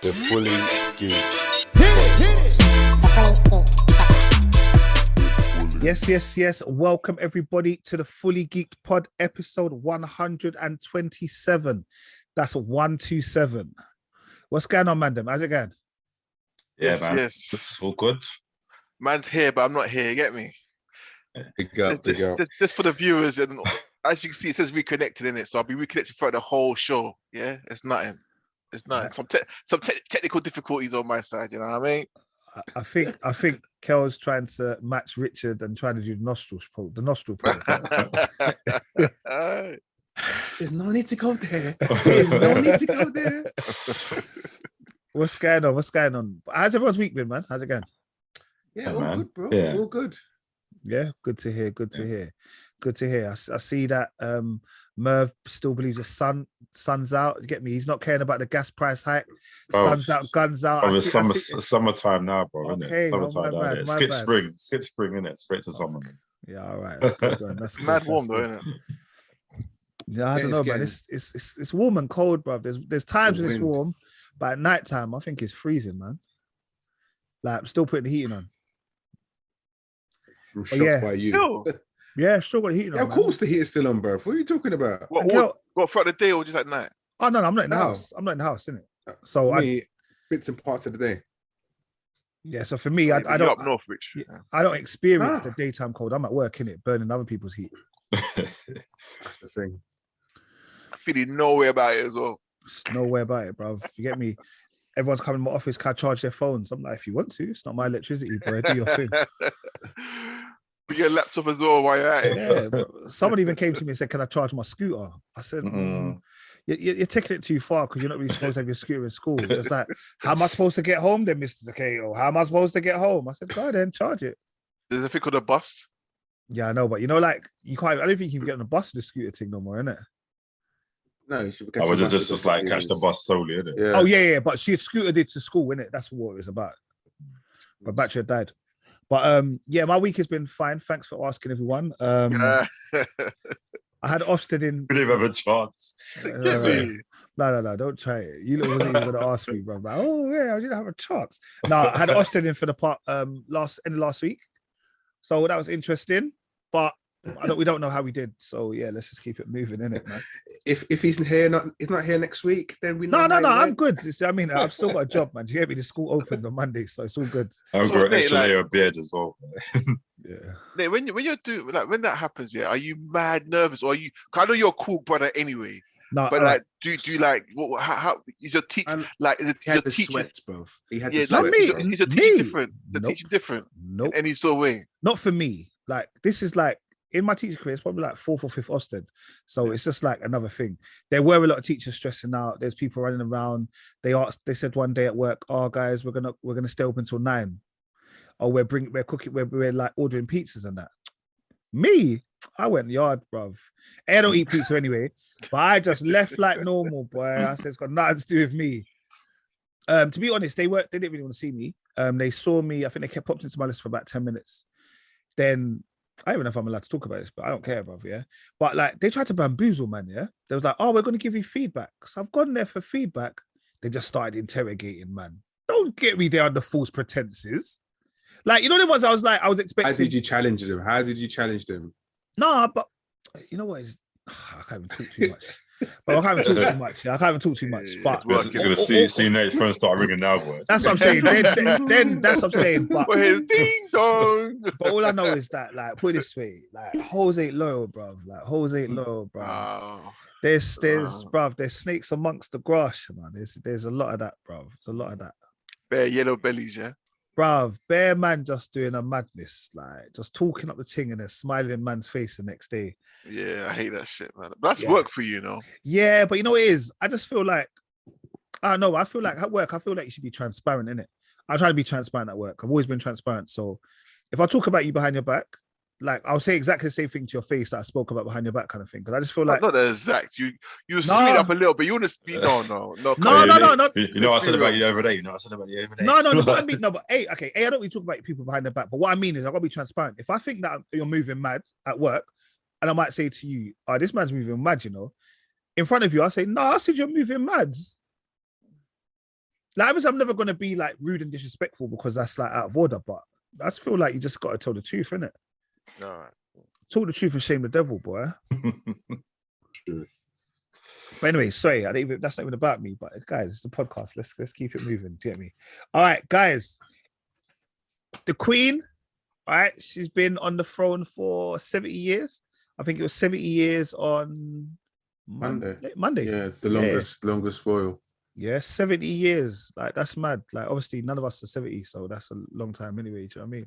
The Fully Geeked. Yes. Welcome everybody to the Fully Geeked Pod, episode 127. That's 127. What's going on, man? How's it going? Yeah, man. Yes. It's all good. Man's here, but I'm not here. You get me? Big up. Just for the viewers, and as you can see, it says reconnected in it, so I'll be reconnected throughout the whole show. Yeah, it's nothing. It's nothing. Some technical difficulties on my side. You know what I mean? I think Kel's trying to match Richard and trying to do the nostril pull. There's no need to go there. What's going on? How's everyone's week been, man? How's it going? Yeah, Yeah, all man. good, bro. Yeah. All good. Yeah, good to hear. I see that Merv still believes the sun's out. You get me? He's not caring about the gas price hike. Bro, Sun's out, guns out. Oh, it's summertime now, bro. Okay, Isn't it? Summertime my now. bad, Innit? my Skip bad. spring, innit? Straight to summer. Yeah, all right. That's good, man. That's good, Mad that's warm though, good. isn't it? Yeah, I don't know, man. It's warm and cold, bro. There's times when it's warm, but at night time, I think it's freezing, man. Like I'm still putting the heating on. I'm shocked yeah. by you. No. Yeah, still got the heating Yeah, on. of course the heat is still on, bro. What are you talking about? What throughout the day or just at night? Oh no, I'm not in the No. house. I'm not in the house, innit? So Me, bits and parts of the day. so for me, I You're don't up north, Rich. yeah, I don't experience Nah. the daytime cold. I'm at work, innit, burning other people's heat. That's the thing. I'm feeling no way about it as well. There's no way about it, bro. You get me? Everyone's coming to my office, can I charge their phones? I'm like, if you want to, it's not my electricity, bro. Do your thing. Put your laptop as well while you're at it. Yeah, bro. Someone even came to me and said, can I charge my scooter? I said, you're taking it too far because you're not really supposed to have your scooter in school. It's like, how am I supposed to get home then, Mr. Kato? How am I supposed to get home? I said, go then, charge it. There's a thing called a bus. Yeah, I know, but you know, like, you can't, I don't think you can get on the bus with the scooter thing no more, innit? No, you should I would just like catch the bus solely, innit? Yeah. Oh, yeah, but she scootered it to school, innit? That's what it was about. My battery had died. But yeah, my week has been fine. Thanks for asking, everyone. I had Ofsted in. We didn't have a chance. No, don't try it. You wasn't even going to ask me, bro. Like, oh yeah, I didn't have a chance. No, I had Ofsted in for the part end of last week, so that was interesting. But we don't know how we did. So yeah, let's just keep it moving, innit, man. If he's not here next week, then we know. No, I'm good. I mean, I've still got a job, man. You get me? The school opened on Monday, so it's all good. I've got an extra layer of beard as well. Yeah. Mate, when you're doing like when that happens, yeah, are you mad nervous or are you? 'Cause I know you're a cool brother anyway. No, But like, do you like how is your teacher like? Is He had your the teacher? sweats, bro. He had Yeah, the like, sweats. me. is your Me. teacher different? The Nope. teacher different nope. in any sort of way. Not for me. Like this is like in my teacher career, it's probably like 4th or 5th Ofsted. So it's just like another thing. There were a lot of teachers stressing out. There's people running around. They said one day at work, "Oh guys, we're gonna stay open till 9. Oh, we're cooking, we're like ordering pizzas and that." Me, I went yard, bruv. I don't eat pizza anyway, but I just left like normal, boy. I said it's got nothing to do with me. To be honest, they didn't really want to see me. They saw me. I think they kept popped into my list for about 10 minutes. Then I don't even know if I'm allowed to talk about this, but I don't care, bruv. Yeah, but like they tried to bamboozle, man. Yeah, they was like, "Oh, we're going to give you feedback." So I've gone there for feedback. They just started interrogating, man. Don't get me there under false pretenses. Like, you know, the ones I was expecting. How did you challenge them? No, but you know what is? I can't even talk too much. Well, I can't even talk too much. Yeah, I can't even talk too much. But He's gonna see Nate's phone start ringing now, boy. that's what I'm saying. Then that's what I'm saying. But Where's ding dong? But all I know is that, like, put it this way, like, hoes ain't loyal, bruv. Like, hoes ain't loyal, bruv. Oh, There's bruv, there's snakes amongst the grass, man. There's a lot of that, bruv. There's a lot of that. bare yellow bellies, yeah. Bruv, bare man just doing a madness, like, just talking up the ting and then smiling in man's face the next day. Yeah, I hate that shit, man. But that's Yeah. work for you, know. Yeah, but you know what it is? I just feel like, I don't know, I feel like at work, I feel like you should be transparent, innit? I try to be transparent at work. I've always been transparent. So if I talk about you behind your back, like, I'll say exactly the same thing to your face that I spoke about behind your back, kind of thing. Because I just feel like Not the exact. You sweet Nah. up a little, but you want to speak. No. No. You know what I said about you the other day? No, what I mean, no, but I don't really talk about people behind their back. But what I mean is, I gotta be transparent. If I think that you're moving mad at work, and I might say to you, "Oh, this man's moving mad," you know, in front of you, I say, "No, I said you're moving mad." Like, obviously, I'm never gonna be like rude and disrespectful because that's like out of order. But I just feel like you just gotta tell the truth, innit? All right. Talk the truth and shame the devil, boy. True. But anyway, sorry, that's not even about me. But guys, it's the podcast. Let's keep it moving. Do you get me? All right, guys. The Queen, all right, she's been on the throne for 70 years. I think it was 70 years on Monday. Yeah, the longest royal. Yeah, 70 years. Like, that's mad. Like, obviously, none of us are 70, so that's a long time anyway. Do you know what I mean?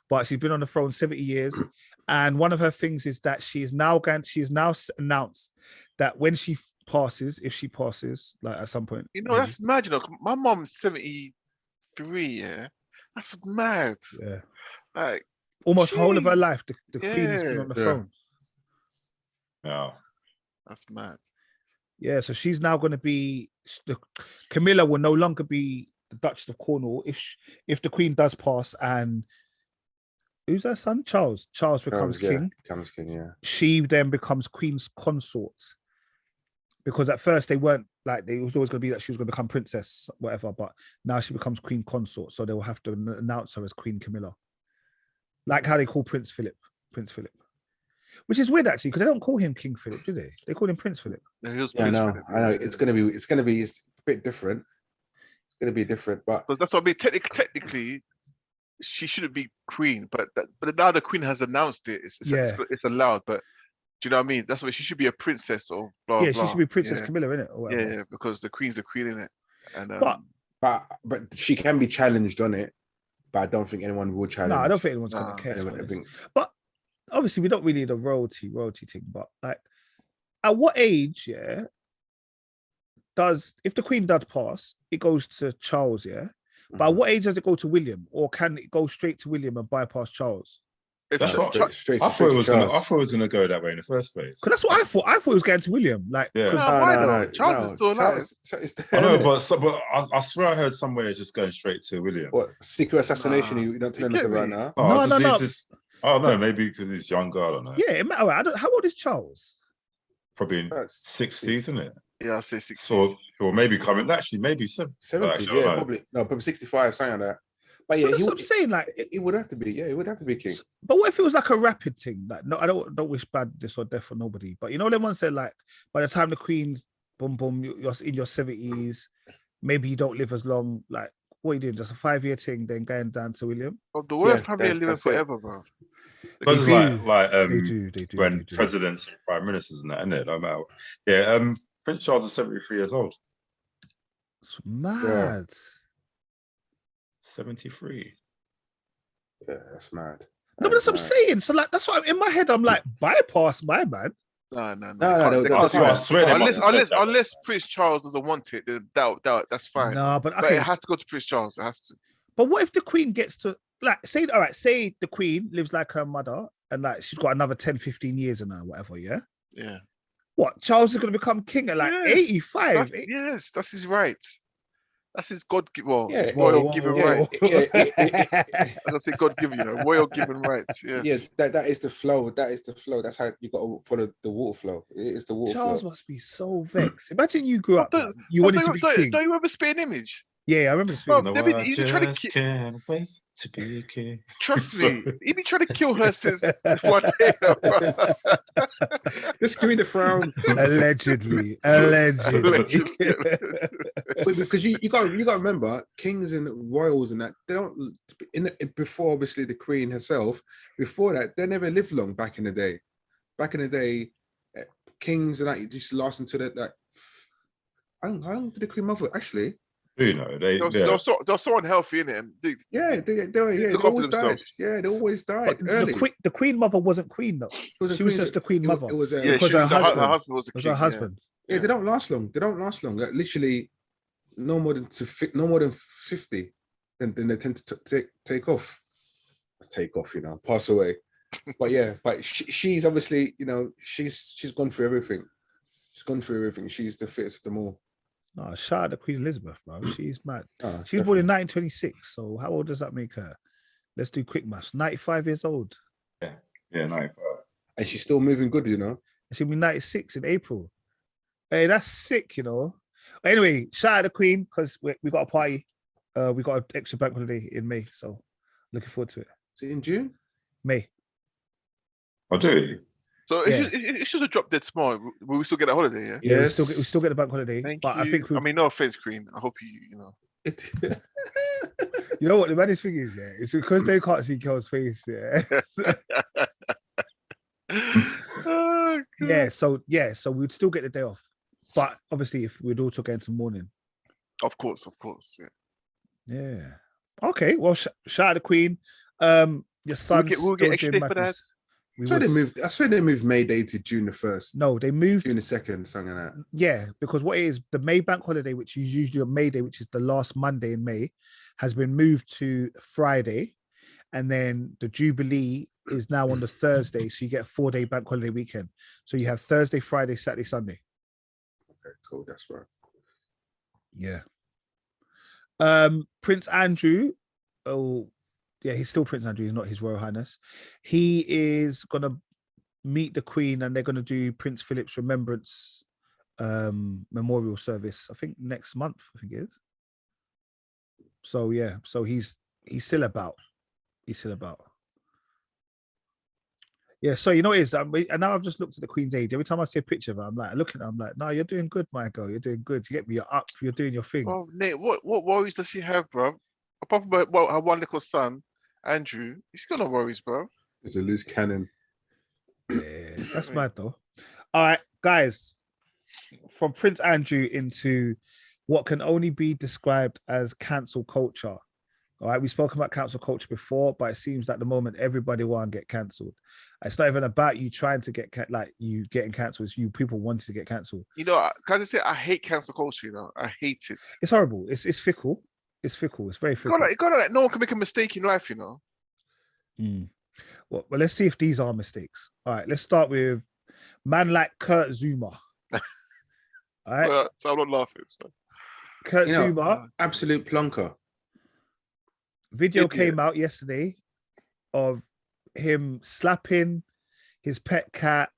But she's been on the throne 70 years. And one of her things is that she is now announced that when she passes, if she passes, like at some point. You know, that's mad. You know, my mom's 73. Yeah, that's mad. Yeah. Like almost whole of her life, the Queen has been on the Yeah. throne. Yeah. that's mad. Yeah, so she's now going to be Camilla will no longer be the Duchess of Cornwall if the Queen does pass, and who's her son? Charles becomes king. Becomes king, yeah. She then becomes Queen's consort, because at first they weren't like, they was always going to be that she was going to become princess, whatever, but now she becomes Queen Consort, so they will have to announce her as Queen Camilla, like how they call Prince Philip, which is weird actually, because they don't call him King Philip, do they? They call him Prince Philip. Yeah, he was Yeah, I Prince know. Philip. I know. It's gonna be a bit different. It's gonna be different, but That's what I mean. Technically, she shouldn't be queen, but now the queen has announced it. It's allowed. But do you know what I mean? That's why she should be a princess or blah Yeah, blah. she should be Princess Camilla, innit? Or whatever. Yeah, because the queen's the queen, innit? And but she can be challenged on it. But I don't think anyone will challenge. No, I don't think anyone's going to care. But obviously, we don't really need a royalty thing. But like, at what age, if the Queen does pass, it goes to Charles, yeah? But at what age does it go to William? Or can it go straight to William and bypass Charles? That's what straight I thought it was Charles. I thought it was gonna go that way in the first place. Because that's what I thought. I thought it was going to William. Like, Yeah. No. Charles is still alive. I know, but I swear I heard somewhere it's just going straight to William. What secret assassination? You don't tell us about now. Oh, No. Oh no, maybe because he's younger. I don't know. Yeah, it matter. How old is Charles? Probably in 60s, isn't it? Yeah, I'll say 60. So, or maybe coming. Actually, maybe 70s, actually, yeah, probably. No, probably 65, something like that. But So yeah, that's what I'm saying. Like, it would have to be. Yeah, it would have to be king. but what if it was like a rapid thing? Like, no, I don't wish badness or death for nobody. But you know, them ones said like, by the time the Queen, boom, you're in your 70s, maybe you don't live as long. Like, what are you doing? Just a 5-year thing, then going down to William? Oh, the royal family are living forever, bro. Because like They do. when presidents and prime ministers and that, isn't it? No matter. Yeah, Prince Charles is 73 years old. It's mad. 73. Yeah, that's mad. No, but that's what I'm saying. So like, that's why in my head I'm like, bypass my man. No. I swear they must have said that. Unless Prince Charles doesn't want it, then that's fine. No, but But okay. it has to go to Prince Charles. It has to. But what if the Queen gets to like say the Queen lives like her mother and like she's got another 10, 15 years in her, whatever, yeah? Yeah. What? Charles is gonna become king at like 85. Yes, that's his right. That's his God-given, royal given right. I was gonna say God-given, royal given right. Yes. Yeah, that is the flow. That's how you got to follow the water flow. It is the water Charles flow. must be so vexed. Imagine you grew up, man. You wanted to be king. Don't you ever spit an image? Yeah, I remember this Bro, video. No, I he's been trying just to can't wait to be a king. Trust me, he been trying to kill her since one day. Just give me the frown. Allegedly. Wait, because you got to remember, kings and royals and that, they don't before obviously the Queen herself. Before that, they never lived long. Back in the day, kings and that just last until that. How long did the Queen mother actually? You know, they're so unhealthy, innit? And they always died. Yeah, they always died early. The Queen mother wasn't queen though. She was just the Queen mother. It was because her husband was a was king. her husband. Yeah, they don't last long. Like, literally, no more than 50. Then they tend to take off, pass away. But yeah, but she's obviously, she's gone through everything. She's the fittest of them all. No, shout out to Queen Elizabeth, bro. She's mad. She was definitely. born in 1926. So how old does that make her? Let's do quick maths. 95 years old. Yeah, 95. And she's still moving good, She'll be 96 in April. Hey, that's sick, Anyway, shout out to Queen because we got a party. We got an extra bank holiday in May, so looking forward to it. Is it in June? May. I do. So Yeah. it should have dropped dead tomorrow. Will we still get a holiday? Yeah. Yeah, Yes. we still get the bank holiday. Thank but you. I think I mean, no offense, Queen. I hope you know. you know what the maddest thing is, yeah? It's because they can't see Kel's face, yeah. Oh, So we'd still get the day off. But obviously if we'd also get into morning. of course. Yeah. Yeah. Okay. Well, shout out to Queen. Your son's we'll get extra day for that. I swear they moved May Day to June the 1st. No, they moved June the 2nd, something like that. Yeah, because what it is, the May bank holiday, which is usually on May Day, which is the last Monday in May, has been moved to Friday. And then the Jubilee is now on the Thursday. So you get a 4-day bank holiday weekend. So you have Thursday, Friday, Saturday, Sunday. Okay, cool. That's right. Yeah. Prince Andrew. Oh, yeah, he's still Prince Andrew. He's not His Royal Highness. He is going to meet the Queen and they're going to do Prince Philip's Remembrance memorial service, I think next month, I think it is. So, yeah. So he's still about. Yeah, so you know what it is, and now I've just looked at the Queen's age. Every time I see a picture of her, I'm like, looking at her, I'm like, no, you're doing good, my girl. You're doing good. You get me, you're up, you're doing your thing. Oh, Nate, what worries does she have, bro? Apart from her one little son, Andrew, she's got no worries, bro. It's a loose cannon. Yeah, that's mad though. All right, guys, from Prince Andrew into what can only be described as cancel culture. All right, we've spoken about cancel culture before, but it seems like the moment everybody want to get cancelled. It's not even about you trying to get you getting cancelled. It's you people wanting to get cancelled. You know, can I just say I hate cancel culture? You know, I hate it. It's horrible. It's fickle. It's fickle. It's very fickle. It got like no one can make a mistake in life. You know. Well, let's see if these are mistakes. All right, let's start with man like Kurt Zouma. All right, so I'm not laughing. So. Kurt Zouma, absolute plonker. Video came out yesterday of him slapping his pet cat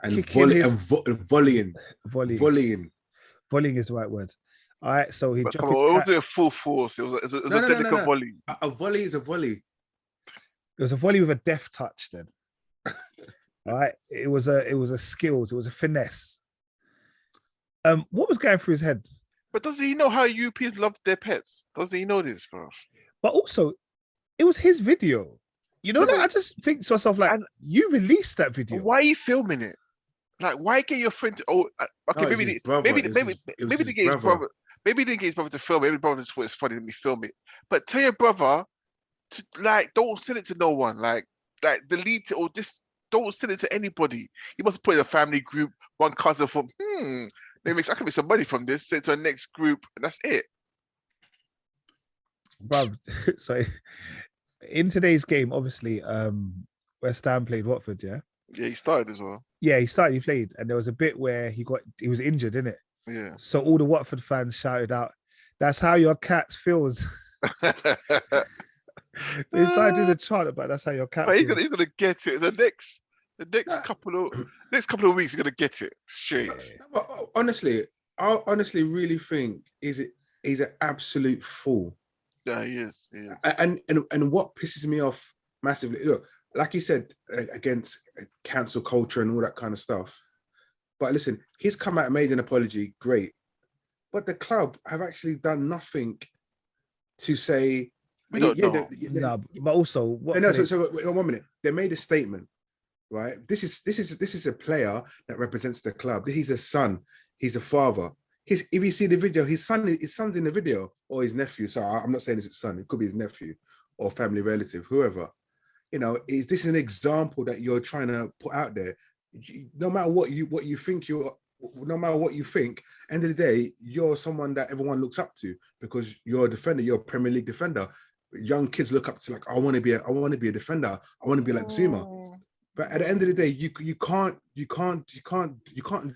and volleying. Volleying is the right word. All right, so he dropped his cat. It wasn't a full force. It was a technical volley. A volley is a volley. It was a volley with a deft touch. Then, all right, it was a skills. It was a finesse. What was going through his head? But does he know how UPs love their pets? Does he know this, bro? But also, it was his video. You know, I just think to myself, like, you released that video. Why are you filming it? Like, why get your friend to, okay, maybe they get his brother. Maybe they didn't get his brother to film it. Maybe the brother just thought it's funny, let me film it. But tell your brother to, like, don't send it to no one. Like delete it or just don't send it to anybody. You must put in a family group, one cousin from, maybe I can make some money from this, send it to a next group, and that's it. Bruv, so in today's game, obviously, West Ham played Watford, yeah? Yeah, he started as well. Yeah, he played, and there was a bit where he was injured, didn't it? Yeah. So all the Watford fans shouted out, "That's how your cat feels." They started doing the chant about that's how your cat feels. He's gonna get it. The next couple of weeks, he's gonna get it straight. But honestly, I honestly really think he's an absolute fool. Yeah, he is. And what pisses me off massively, look, like you said, against cancel culture and all that kind of stuff. But listen, he's come out and made an apology, great. But the club have actually done nothing to say. We don't know. No, but also, so 1 minute. They made a statement, right? This is a player that represents the club. He's a son. He's a father. If you see the video, his son's in the video, or his nephew. So I'm not saying it's his son. It could be his nephew or family relative, whoever. You know, is this an example that you're trying to put out there? No matter what you think, end of the day, you're someone that everyone looks up to because you're a defender. You're a Premier League defender. Young kids look up to, like, I want to be a defender. I want to be like Zouma. But at the end of the day, you can't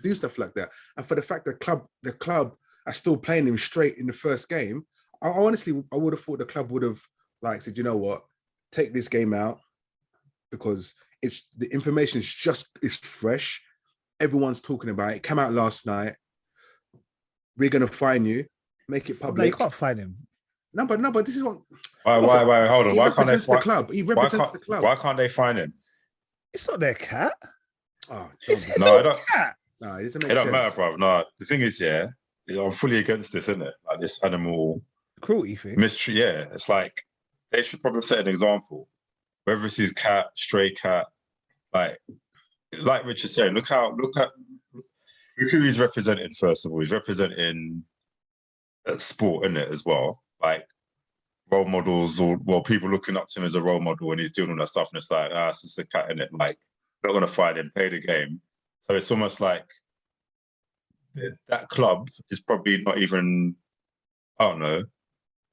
do stuff like that. And for the fact that the club are still playing him straight in the first game, I honestly would have thought the club would have said, you know what, take this game out because the information is fresh. Everyone's talking about it. It came out last night. we're gonna fine you, make it No, public. you can't find him. No, but this is what. Why? Hold on. He Why can't they? represents the club. He represents the club. Why can't they fine him? It's not their cat. Oh, It's his No, I own don't. cat. no, it doesn't make It sense. don't matter, bro. No, the thing is, yeah, I'm fully against this, isn't it? Like this animal Cruelty thing. mystery. Yeah, it's like they should probably set an example. Whether it's his cat, stray cat, like Richard's saying, look who he's representing. First of all, he's representing sport, isn't it, as well? Like role models or people looking up to him as a role model, and he's doing all that stuff, and it's like, it's just a cat, in it. Like, not gonna fight him, play the game. So it's almost like that club is probably not even, I don't know,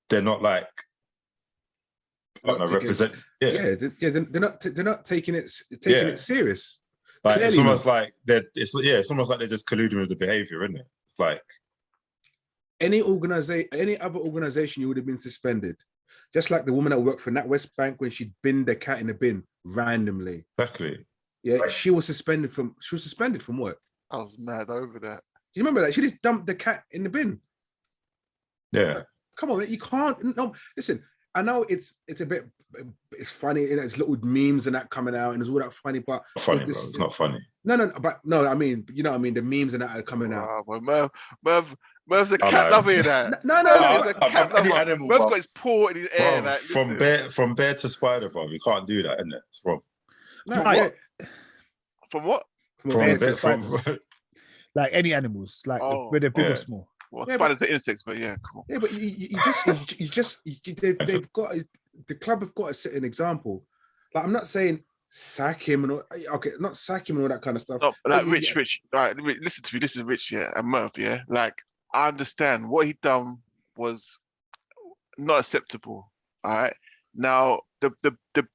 they're not like, I don't know, represent. Yeah, they're not taking it serious. Like Clearly it's almost like it's almost like they're just colluding with the behavior, isn't it? It's like any other organization, you would have been suspended. Just like the woman that worked for NatWest Bank when she binned the cat in the bin randomly. exactly. Yeah, she was suspended from work. I was mad over that. Do you remember that? She just dumped the cat in the bin. Yeah. Come on, you can't. No, listen. I know it's a bit. It's funny, you know, it's little memes and that coming out, and it's all that funny, but Funny, bro. It's not funny. No, I mean, you know what I mean, the memes and that are coming out. Well, Merv's a cat lover in that. No. He's a cat lover. Merv's got his paw in his air. Bro, like, from bear to spider, bro. You can't do that, isn't it? It's wrong. From what? From Like any animals, like whether they're big or small. Well, spiders are insects, but yeah, cool. Yeah, but they've got the club have got to set an example. Like, I'm not saying sack him and all, okay, not sack him and all that kind of stuff. No, like Rich. All right, listen to me. This is Rich, yeah, and Merv, yeah. Like, I understand what he done was not acceptable. All right. Now, the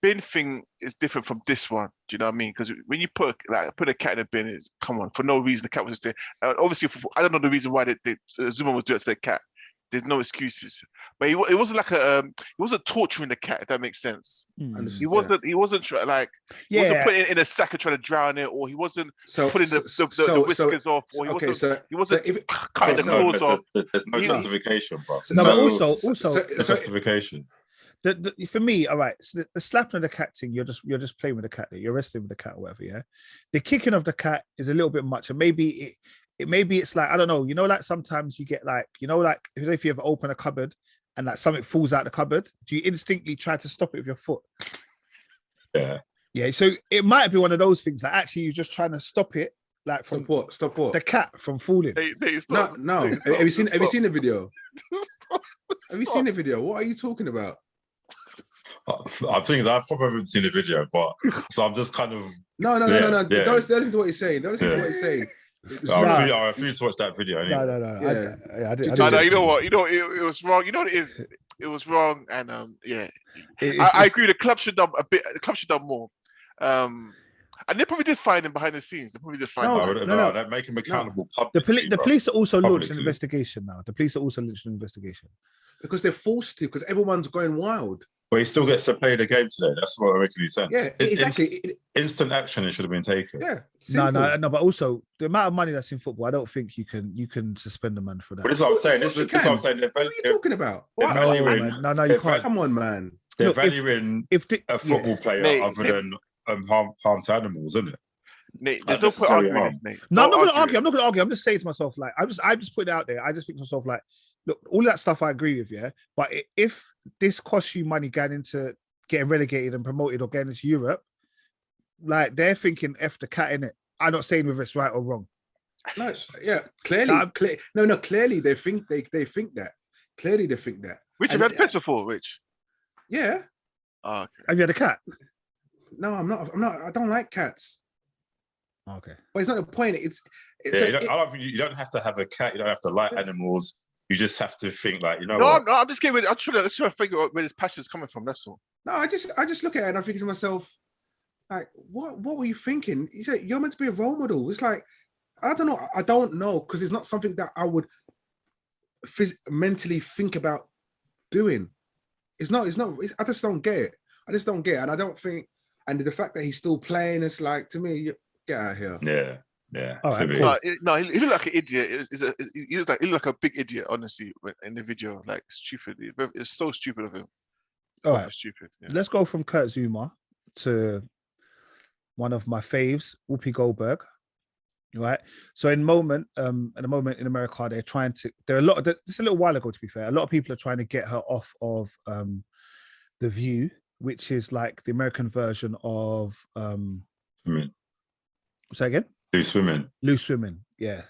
bin thing is different from this one. Do you know what I mean? Because when you put a cat in a bin, it's come on, for no reason the cat was just there. Obviously, I don't know the reason why Zouma was doing it to the cat. There's no excuses. But it wasn't like he wasn't torturing the cat, if that makes sense. He wasn't he wasn't putting it in a sack and trying to drown it, or he wasn't putting the whiskers off, or he wasn't cutting the claws off. There's no justification, bro. But also justification. For me, all right. So the slapping of the cat thing, you're just playing with the cat. You're wrestling with the cat, or whatever. Yeah. The kicking of the cat is a little bit much, and maybe it's like, I don't know. You know, like sometimes you get like, you know, like if you ever open a cupboard and like something falls out the cupboard, do you instinctively try to stop it with your foot? Yeah. Yeah. So it might be one of those things that actually you're just trying to stop it, like from stop what? The cat from falling. No. Have you seen the video? Have you seen the video? What are you talking about? I think I've probably haven't seen the video, but so I'm just kind of no. Don't listen to what he's saying. Don't listen to what he's saying. I refuse to watch that video. Anyway. No. I didn't. You know what? It was wrong. You know what it is? It was wrong, and I agree. The club should have done a bit. The club should have done more. And they probably did find him behind the scenes. They probably did find him. No. They make him accountable. The police are also launched an investigation now. Because they're forced to. Because everyone's going wild. But he still gets to play the game today. That's what making sense. Yeah, exactly. Instant action. It should have been taken. Yeah. No. But also the amount of money that's in football, I don't think you can suspend a man for that. But this is what I'm saying. This is what I'm saying. What are you talking about? No, you can't. Come on, man. They're valuing a football player other than harm to animals, isn't it? Nate, there's no point arguing, mate. No, I'm not going to argue. I'm not going to argue. I'm just saying to myself, like, I just put it out there. I just think to myself, like, look, all that stuff I agree with, yeah. But if this costs you money going into getting relegated and promoted or getting into Europe, like, they're thinking F the cat in it. I'm not saying whether it's right or wrong. No, yeah, clearly, clearly they think that. Clearly they think that. Rich, have you had pets before, Rich? Yeah. Oh, okay. Have you had a cat? No, I'm not. I don't like cats. Okay. But it's not the point. You don't have to have a cat. You don't have to like animals. You just have to think like, I'm just kidding. I'm trying to figure out where this passion is coming from. That's all. No, I just look at it and I'm thinking to myself, like, what were you thinking? You said you're meant to be a role model. It's like, I don't know, because it's not something that I would mentally think about doing. It's not. I just don't get it. And I don't think. And the fact that he's still playing, it's like, to me, get out of here. Yeah. Yeah. All right, cool. He looked like an idiot. He looked like a big idiot, honestly, in the video. Like, stupid. It's so stupid of him. All right. Stupid. Yeah. Let's go from Kurt Zouma to one of my faves, Whoopi Goldberg. Right. So in a moment in America, they're trying to. It's a little while ago, to be fair. A lot of people are trying to get her off of The View, which is like the American version of say again? Loose Women, yeah.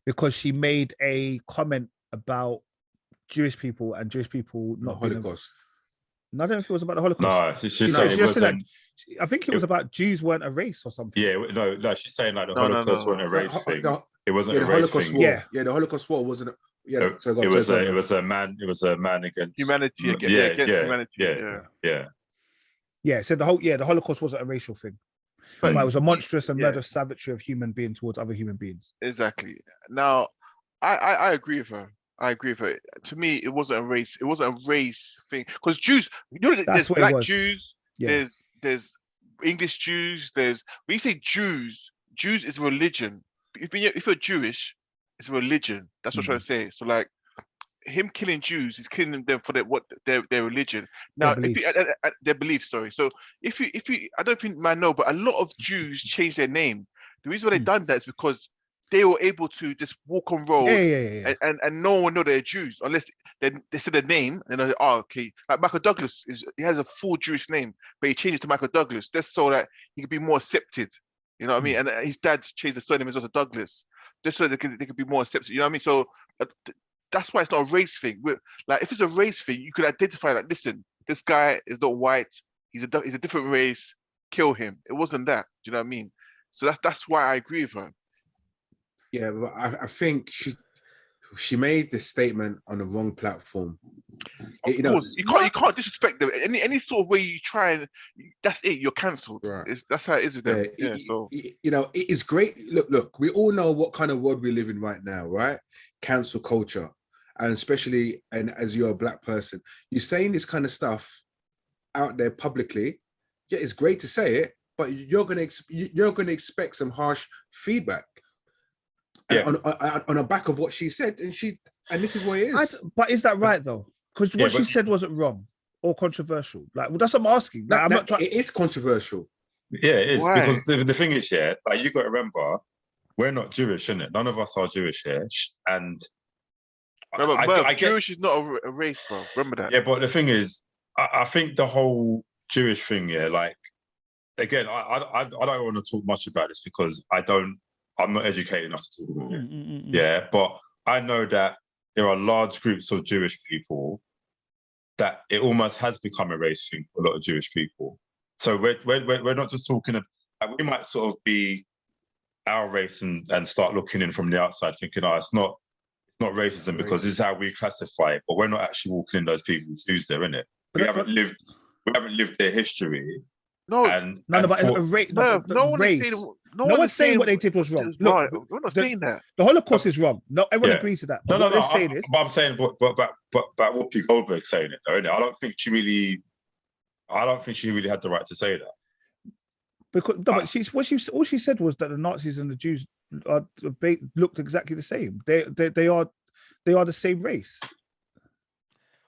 Because she made a comment about Jewish people and Jewish people not being Holocaust. I don't know if it was about the Holocaust. No, she's saying it wasn't. Like, I think it was about Jews weren't a race or something. Yeah, no, she's saying like the Holocaust wasn't a race thing. It wasn't a race Holocaust thing. War. Yeah, the Holocaust War wasn't. It was a man against humanity. Yeah. So the Holocaust wasn't a racial thing, but it was a monstrous and murderous savagery of human being towards other human beings. Exactly. Now, I agree with her. To me, it wasn't a race. It wasn't a race thing because Jews. There's black Jews. Yeah. There's English Jews. When you say Jews is religion. If you're Jewish, it's a religion. That's what I'm trying to say. So like him killing Jews, he's killing them for their religion. Now, their beliefs. Sorry. So if you, I don't think man know, but a lot of Jews changed their name. The reason why they done that is because they were able to just walk on road and no one would know they're Jews unless they said their name and they're like, oh, okay. Like Michael Douglas he has a full Jewish name, but he changed it to Michael Douglas just so that he could be more accepted. You know what I mean? And his dad changed the surname as well to Douglas, just so they could be more accepted. You know what I mean? So that's why it's not a race thing. Like if it's a race thing, you could identify like, listen, this guy is not white. He's a different race. Kill him. It wasn't that. Do you know what I mean? So that's why I agree with her. Yeah, but I think she made this statement on the wrong platform. Of course, you can't disrespect them. Any sort of way you try, and that's it. You're cancelled. Right. That's how it is with them. It is great. Look. We all know what kind of world we live in right now, right? Cancel culture, and especially, and as you're a black person, you're saying this kind of stuff out there publicly. Yeah, it's great to say it, but you're gonna expect some harsh feedback. Yeah. On the back of what she said, and this is what it is. But is that right though? Because what she said wasn't wrong or controversial. Like, well, that's what I'm asking. Like, I'm not trying. It is controversial. Yeah, it is. Why? Because the thing is, like you got to remember, we're not Jewish, isn't it? None of us are Jewish here, and Jewish is not a race, bro. Remember that. Yeah, but the thing is, I think the whole Jewish thing, like again, I don't want to talk much about this because I'm not educated enough to talk about it. Yeah, but I know that there are large groups of Jewish people that it almost has become a race thing for a lot of Jewish people. So we're not just talking about, we might sort of be our race and start looking in from the outside thinking, it's not racism because this is how we classify it, but we're not actually walking in those people's shoes there, innit? We haven't lived their history. No one's saying what they did was wrong. Look, we're not saying that. The Holocaust is wrong. No, everyone agrees to that. But I'm saying, but Whoopi Goldberg saying it, though, innit? I don't think she really had the right to say that. Because all she said was that the Nazis and the Jews looked exactly the same. They are the same race.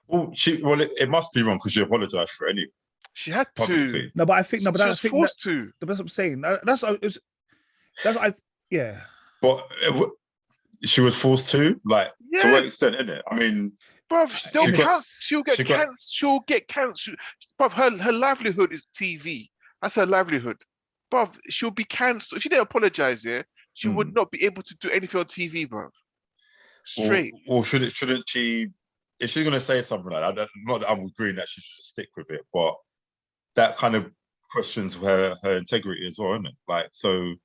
Well, it must be wrong because she apologized for it anyway. She had publicly. to. No, but I think that's forced to. That's what I'm saying. Yeah. But she was forced to, like, to what extent, innit? I mean, bruv, she'll get cancelled. Bruv, her livelihood is TV. That's her livelihood. Bruv, she'll be cancelled. If she didn't apologize, she would not be able to do anything on TV, bruv. Straight. Or shouldn't she? If she's gonna say something like that, not that I'm agreeing that she should stick with it, but that kind of questions her integrity as well, isn't it? Like, so.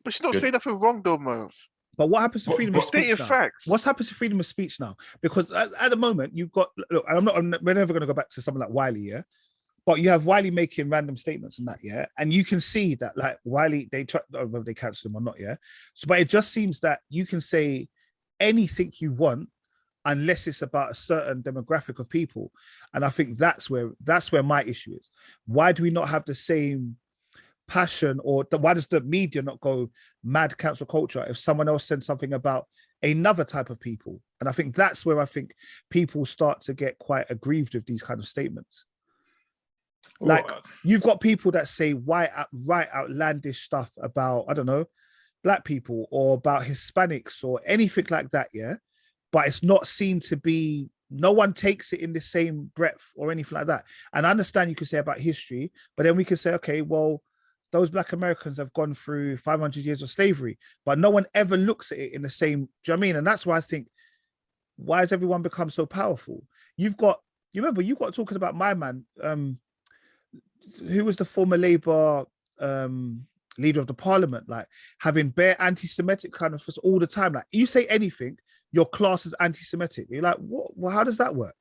But she's not saying nothing wrong, though, Merv. But what happens to freedom of speech now? Facts. What happens to freedom of speech now? Because at the moment, you've got, look, we're never going to go back to something like Wiley, yeah? But you have Wiley making random statements and that, yeah? And you can see that, like, Wiley, I don't know whether they cancel him or not, yeah? So, but it just seems that you can say anything you want unless it's about a certain demographic of people. And I think that's where my issue is. Why do we not have the same passion, or why does the media not go mad cancel culture if someone else said something about another type of people? And I think that's where I think people start to get quite aggrieved with these kind of statements. Like, you've got people that say right outlandish stuff about, I don't know, Black people or about Hispanics or anything like that, yeah? But it's not seen to be, no one takes it in the same breadth or anything like that. And I understand you could say about history, but then we could say, okay, well, those Black Americans have gone through 500 years of slavery, but no one ever looks at it in the same, do you know what I mean? And that's why I think, why has everyone become so powerful? You remember, you got talking about my man, who was the former Labour leader of the parliament, like having bare anti-Semitic kind of all the time. Like, you say anything, your class is anti-Semitic. You're like, what? Well, how does that work?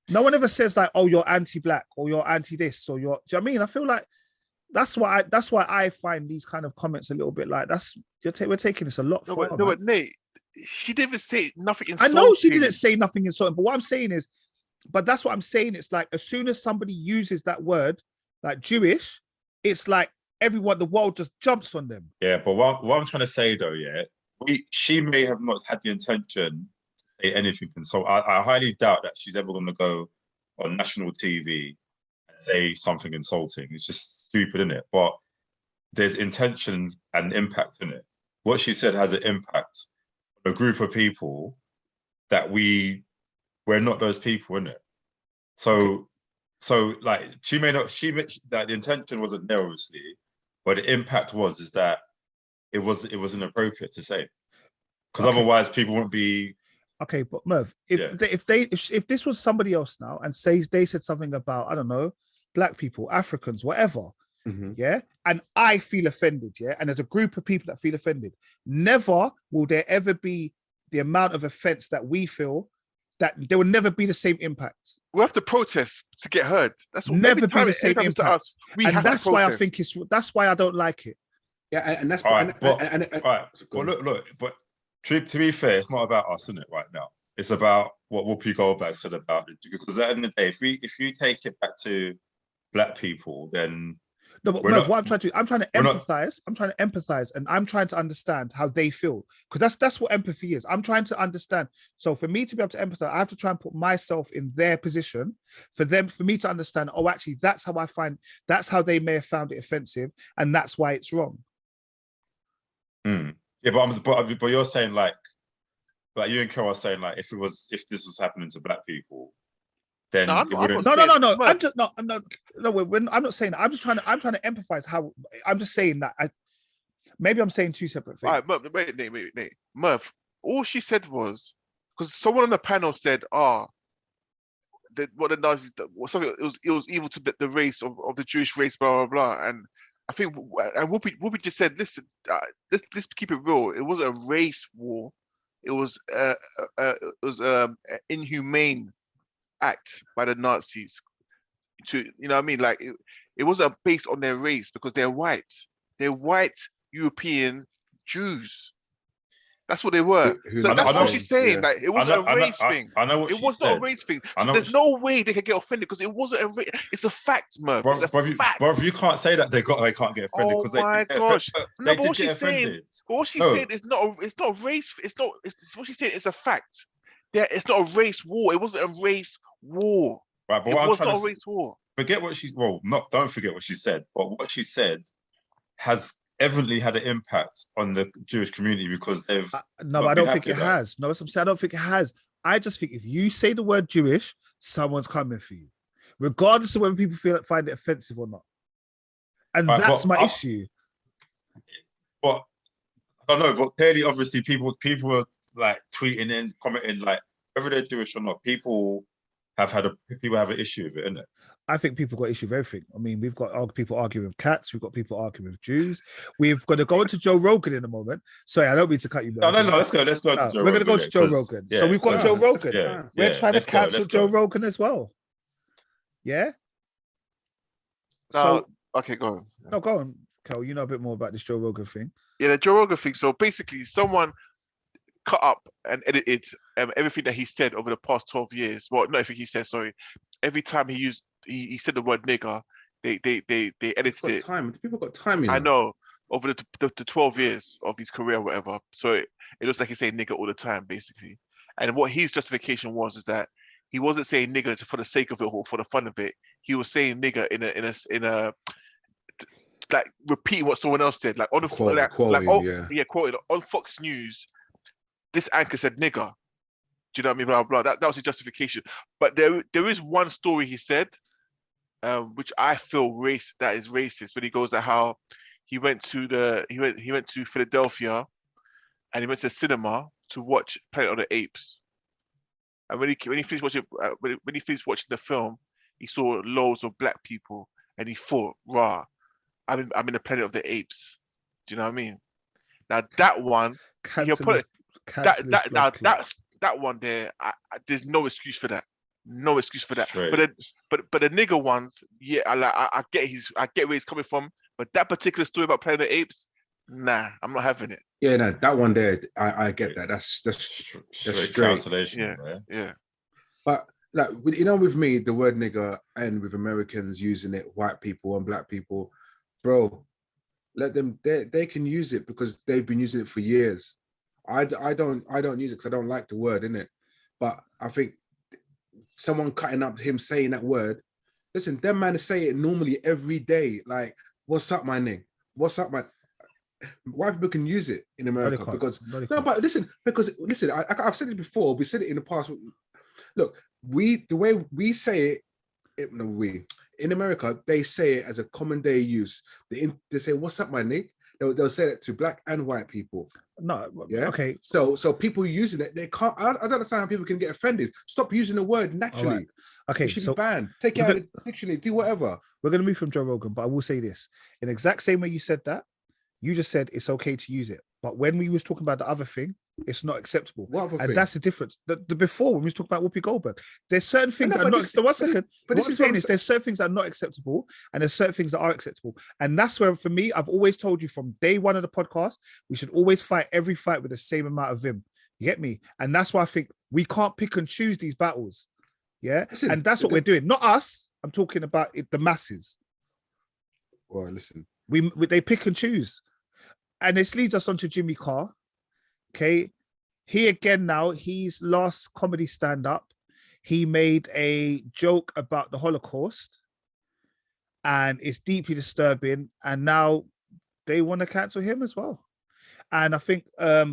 No one ever says like, oh, you're anti-Black or you're anti-this or you're, do you know what I mean? I feel like that's why I find these kind of comments a little bit like, we're taking this a lot far. No, but Nate, she didn't say nothing insulting. I know she didn't say nothing insulting, but what I'm saying is, but that's what I'm saying. It's like, as soon as somebody uses that word, like Jewish, it's like everyone, the world just jumps on them. Yeah, but what I'm trying to say though, yeah, she may have not had the intention to say anything. And so I highly doubt that she's ever going to go on national TV and say something insulting. It's just stupid, isn't it? But there's intention and impact in it. What she said has an impact on a group of people that we're not those people, innit? So like that the intention wasn't there, obviously, but the impact is that it was inappropriate to say, because otherwise people wouldn't be. Okay, but Merv, if this was somebody else now and they said something about, I don't know, Black people, Africans, whatever, yeah, and I feel offended, yeah, and there's a group of people that feel offended, never will there ever be the amount of offense that we feel, that there will never be the same impact. We have to protest to get heard. That's what, never be the same impact. And that's why I think that's why I don't like it. Yeah, and that's all right. All right. Well, look, but to be fair, it's not about us, isn't it? Right now, it's about what Whoopi Goldberg said about it. Because at the end of the day, if you take it back to Black people, then no. But Merv, what I'm trying to empathize. I'm trying to empathize, and I'm trying to understand how they feel, because that's what empathy is. I'm trying to understand. So for me to be able to empathize, I have to try and put myself in their position. For me to understand, oh, actually, that's how they may have found it offensive, and that's why it's wrong. Yeah, but you're saying like you and Carol are saying like, if this was happening to Black people, then no. I'm not saying that. I'm trying to empathize how. I'm just saying that. Maybe I'm saying two separate things. All right, Nate. Merv, all she said was, because someone on the panel said, what the Nazis, something, it was evil to the race of the Jewish race, blah blah blah. And I think, and Whoopi just said, listen, let's keep it real. It wasn't a race war. It was an inhumane act by the Nazis to, you know what I mean? Like, it wasn't based on their race, because they're white. They're white European Jews. That's what they were. So that's what she's saying. Yeah. Like, it wasn't a race thing. I know what it was not a race thing. So there's no way they could get offended, because it wasn't a race. It's a fact, Merv. It's a fact. Bro, you can't say that they can't get offended, because they did get offended. What she's saying is it's not a race. It's what she's saying. It's a fact. It's not a race war. It wasn't a race war. Right, but it was not a race war. Forget what don't forget what she said. But what she said has evidently had an impact on the Jewish community, because they've no, but I don't think it has. No, that's what I'm saying. I don't think it has. I just think if you say the word Jewish, someone's coming for you, regardless of whether people find it offensive or not. And that's my issue. But I don't know. But clearly, obviously, people are like tweeting in, commenting, like whether they're Jewish or not. People have an issue with it, isn't it? I think people got issue with everything. I mean, we've got people arguing with cats. We've got people arguing with Jews. We've got to go into Joe Rogan in a moment. Sorry, I don't mean to cut you. No. Let's go. Let's go to Joe Rogan. We're going to go to Joe Rogan. So we've got Joe Rogan. Yeah, we're trying to cancel Joe Rogan as well. Yeah. Okay, go on. No, go on, Kel. You know a bit more about this Joe Rogan thing. Yeah, the Joe Rogan thing. So basically, someone cut up and edited everything that he said over the past 12 years. Well, not everything he said, sorry. Every time he said the word nigger, they edited it. Time. People got time, I know, over the 12 years of his career, or whatever. So it looks like he's saying nigger all the time, basically. And what his justification was is that he wasn't saying nigger for the sake of it or for the fun of it. He was saying nigger in a like repeating what someone else said, like on the quoted on Fox News. This anchor said nigger. Do you know what I mean? Blah blah. That was his justification. But there is one story he said, which I feel that is racist. When he goes at how he went to Philadelphia, and he went to the cinema to watch Planet of the Apes. And when he finished watching the film, he saw loads of black people, and he thought, "Rah, I'm in the Planet of the Apes." Do you know what I mean? Now that one, that one there, there's no excuse for that. No excuse for that. Right. But the nigger ones, yeah, I get where he's coming from. But that particular story about Planet of the Apes, nah, I'm not having it. Yeah, no, that one there, I get that. That's straight cancellation. Yeah. But like, you know, with me, the word nigger, and with Americans using it, white people and black people, bro, let them. They can use it because they've been using it for years. I don't use it because I don't like the word, innit? But I think someone cutting up him saying that word, listen, them man say it normally every day. Like, what's up, my nigga? What's up, my? White people can use it in America because I've said it before. We said it in the past. Look, the way we say it, in America, they say it as a common day use. They say, "What's up, my nigga?" They'll say it to black and white people. No, yeah, okay. So people using it, they can't. I don't understand how people can get offended. Stop using the word naturally. Right. Okay, it should be banned. Take it out of the dictionary. Do whatever. We're gonna move from Joe Rogan, but I will say this: in the exact same way you said that, you just said it's okay to use it. But when we was talking about the other thing, it's not acceptable. What other thing? That's the difference. The before, when we was talking about Whoopi Goldberg, there's certain things that are not. So 1 second. But what I'm saying is there's certain things that are not acceptable, and there's certain things that are acceptable. And that's where, for me, I've always told you from day one of the podcast, we should always fight every fight with the same amount of vim. You get me? And that's why I think we can't pick and choose these battles. Yeah, listen, and that's what we're doing. Not us. I'm talking about the masses. Well, listen, they pick and choose. And this leads us on to Jimmy Carr. Okay. He again now, his last comedy stand-up, he made a joke about the Holocaust. And it's deeply disturbing. And now they want to cancel him as well. And I think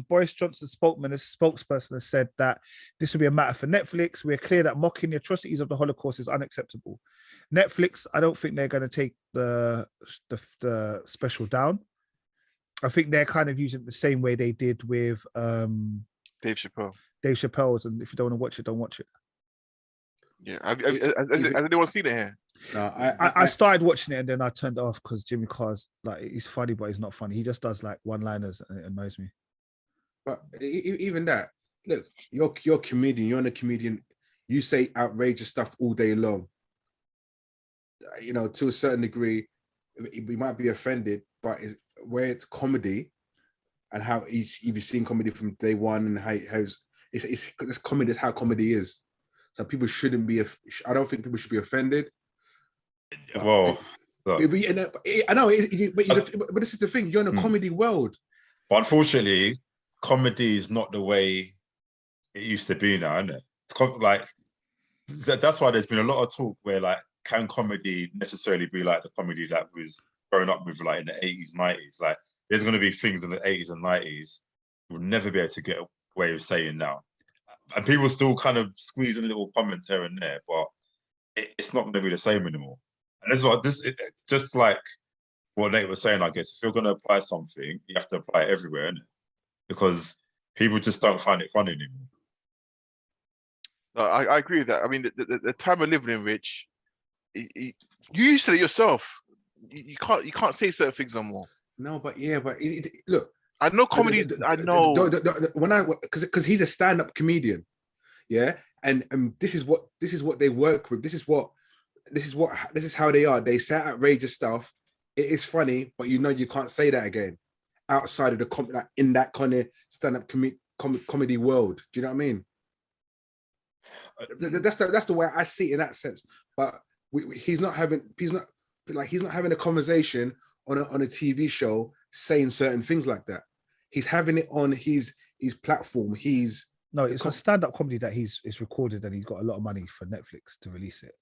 Boris Johnson's spokesperson has said that this will be a matter for Netflix. We're clear that mocking the atrocities of the Holocaust is unacceptable. Netflix, I don't think they're going to take the special down. I think they're kind of using it the same way they did with Dave Chappelle. Dave Chappelle's, and if you don't want to watch it, don't watch it. Yeah, has anyone seen it here? No, I started watching it and then I turned it off because Jimmy Carr's like, he's funny, but he's not funny. He just does like one-liners and it annoys me. But even that, look, you're a comedian. You're not a comedian. You say outrageous stuff all day long. You know, to a certain degree, we might be offended, but where it's comedy and how you've seen comedy from day one and how it's comedy is how comedy is. So people shouldn't be. I don't think people should be offended. Well, I know, but this is the thing. You're in a comedy world. But unfortunately, comedy is not the way it used to be now, isn't it? It's that's why there's been a lot of talk where, like, can comedy necessarily be like the comedy that was grown up with, like in the 80s, 90s? Like, there's going to be things in the 80s and 90s we'll never be able to get away with saying now. And people still kind of squeeze in little comments here and there, but it's not going to be the same anymore. And that's what just like what Nate was saying, I guess, if you're going to apply something, you have to apply it everywhere, innit? Because people just don't find it funny anymore. No, I agree with that. I mean, the time we're living in, Rich, you said it yourself. You can't say certain things no more. No, but look. I know comedy. I know because he's a stand-up comedian, yeah, and this is what they work with. This is how they are. They say outrageous stuff. It is funny, but you can't say that again outside of the in that kind of stand-up comedy world. Do you know what I mean? That's the way I see it in that sense. But he's not like he's not having a conversation on a TV show saying certain things like that. He's having it on his platform. It's a stand-up comedy that it's recorded, and he's got a lot of money for Netflix to release it.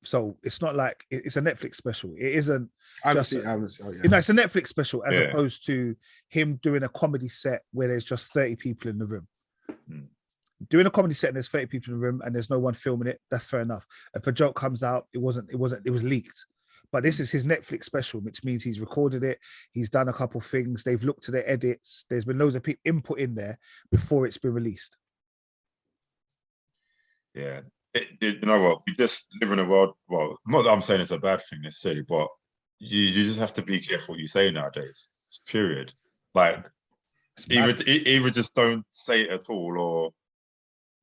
So it's not like it's a Netflix special. It isn't. It's a Netflix special as opposed to him doing a comedy set where there's just 30 people in the room. Doing a comedy set and there's 30 people in the room and there's no one filming it, that's fair enough. If a joke comes out, it was leaked. But this is his Netflix special, which means he's recorded it. He's done a couple of things. They've looked at the edits. There's been loads of input in there before it's been released. Yeah. You know what? We just live in a world. Well, not that I'm saying it's a bad thing necessarily, but you just have to be careful what you say nowadays. Period. Like, either just don't say it at all, or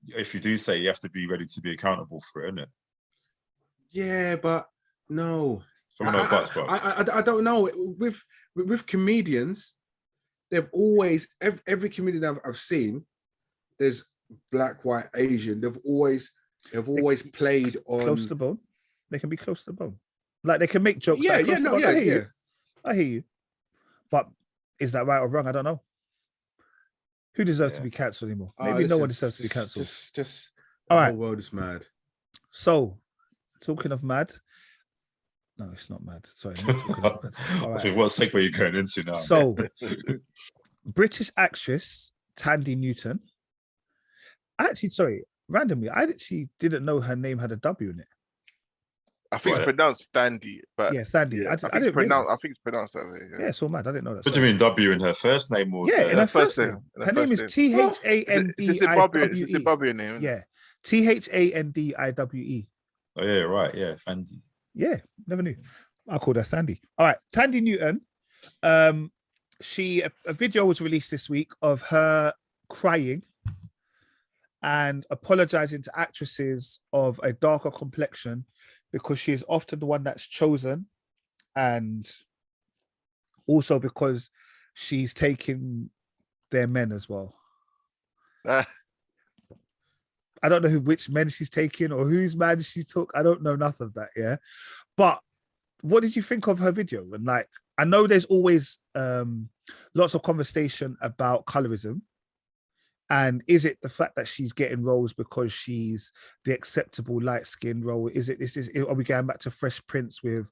if you do say it, you have to be ready to be accountable for it, innit? Yeah, but no. I don't know. With comedians, they've always every comedian I've seen, there's black, white, Asian. They've always played on close to the bone. They can be close to the bone. Like they can make jokes. I hear you. But is that right or wrong? I don't know. Who deserves to be cancelled anymore? Maybe no one deserves to be cancelled. Just all right. The whole world is mad. So, talking of mad. No, it's not mad. Sorry. Not all right. What segue are you going into now? So, British actress Tandy Newton. Randomly, I actually didn't know her name had a W in it. I think it's pronounced Thandy, but Thandy. Yeah, I think it's pronounced that way. Yeah, it's all mad. I didn't know that. What do you mean W in her first name? Or in her first name. Her name is THANDIWE. It's a Zimbabwean name. Yeah, THANDIWE. Oh yeah, right. Yeah, Thandy. Yeah, never knew. I called her Thandy. All right, Tandy Newton. A video was released this week of her crying and apologizing to actresses of a darker complexion because she is often the one that's chosen, and also because she's taking their men as well. I don't know which men she's taking or whose man she took. I don't know nothing of that, yeah? But what did you think of her video? And like, I know there's always lots of conversation about colorism. And is it the fact that she's getting roles because she's the acceptable light-skinned role? Are we going back to Fresh Prince with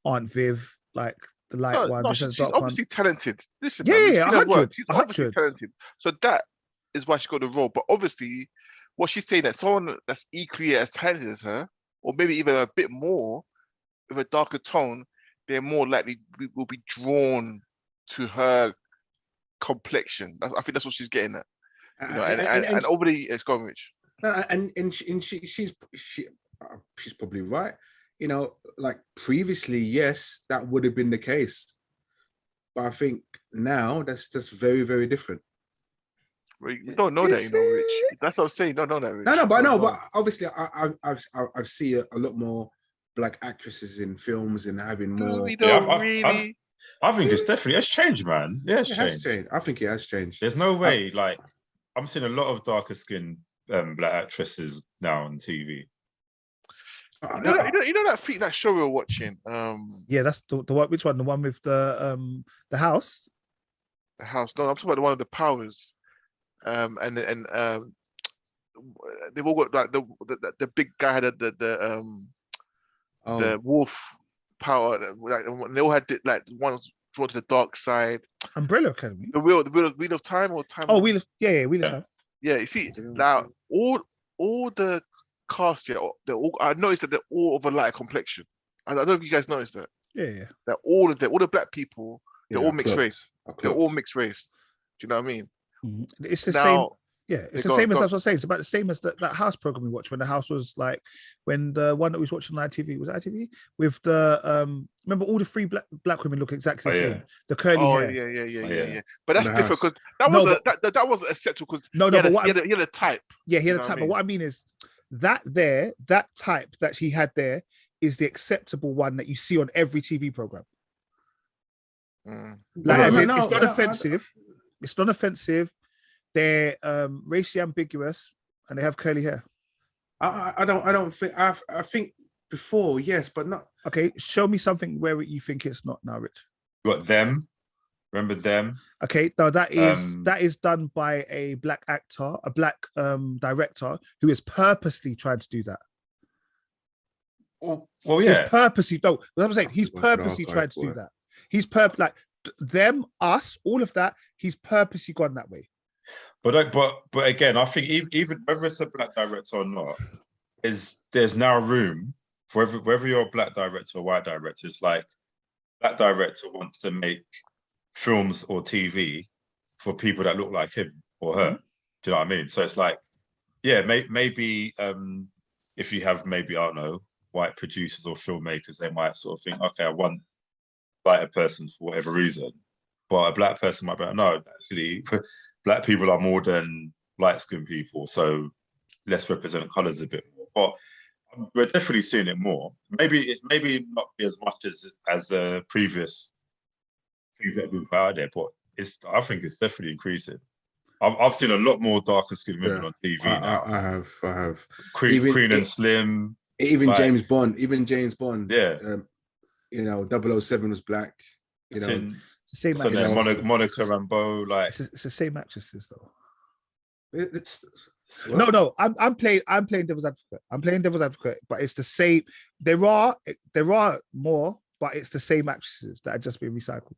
Aunt Viv, like the light one? No, she's obviously talented. Listen, yeah, 100. She's obviously talented. So that is why she got the role. But obviously, what she's saying that someone that's equally as talented as her, or maybe even a bit more, with a darker tone, they're more likely will be drawn to her complexion. I think that's what she's getting at. You know, and over the it's gone, Rich. And she's probably right. You know, like previously, yes, that would have been the case, but I think now that's just very, very different. You don't know that, you know, Rich. That's what I'm saying. Don't know that, Rich. No, but obviously, I see a lot more black actresses in films and having more. I think it's changed, man. Yeah, it's changed. I think it has changed. There's no way, like. I'm seeing a lot of darker skinned black actresses now on TV. You know that show we were watching? Yeah, that's the one. Which one? The one with the house? The house. No, I'm talking about the one of the powers. And they've all got like the big guy had the wolf power. Like they all had like one was drawn to the dark side. Umbrella Academy. The wheel of time or time. Oh, Wheel of Time. Yeah, you see now all the cast here, I noticed that they're all of a lighter complexion. I don't know if you guys noticed that. Yeah. That all the black people, they're all mixed race. They're all mixed race. Do you know what I mean? Mm-hmm. It's the same. Yeah, it's the same as I was saying. It's about the same as that house program we watched when the house was like when the one that we was watching on ITV was it ITV with the remember all the three black women look exactly the same. Yeah. The curly hair. Yeah. But that's different because that wasn't acceptable because he had a type. Yeah, he had a type. But what I mean is that type that he had there is the acceptable one that you see on every TV program. It's not offensive. It's not offensive. They're racially ambiguous and they have curly hair. I don't think I think before, yes, but not. Okay, show me something where you think it's not now, Rich. You got Them. Remember Them? Okay, no, that is done by a black actor, a black director who is purposely trying to do that. Well, yeah. He's purposely what I'm saying. He's purposely trying to do that. He's like them, us, all of that. He's purposely gone that way. But again, I think even whether it's a black director or not, there's now room for whether you're a black director or white director. It's like black director wants to make films or TV for people that look like him or her. Do you know what I mean? So it's like, yeah, maybe if you have maybe, I don't know, white producers or filmmakers, they might sort of think, okay, I want a person for whatever reason. But a black person might be like, no, actually, black people are more than light-skinned people, so let's represent colours a bit more. But we're definitely seeing it more. Maybe not be as much as the previous things that have been put out there, but I think it's definitely increasing. I've seen a lot more darker skinned women on TV now. I have. Queen and Slim. Even like, James Bond. Yeah. 007 was black. It's the same actresses. Monica Rambeau, like it's the same actresses though. Well, no. I'm playing devil's advocate. I'm playing devil's advocate, but it's the same. There are more, but it's the same actresses that are just being recycled.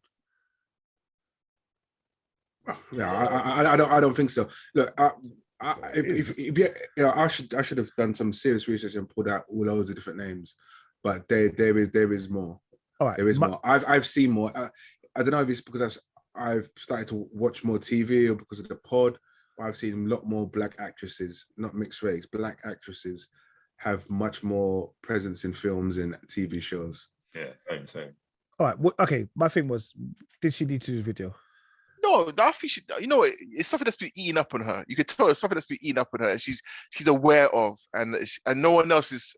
Yeah, I don't think so. Look, if you, I should have done some serious research and pulled out all loads of different names, but there is more. All right, there is more. I've seen more. I don't know if it's because I've started to watch more TV or because of the pod, but I've seen a lot more black actresses, not mixed race. Black actresses have much more presence in films and TV shows. Yeah, same. All right, okay. My thing was, did she need to do the video? No, I think she. It's something that's been eating up on her. You could tell it's something that's been eating up on her, and she's aware of, and no one else is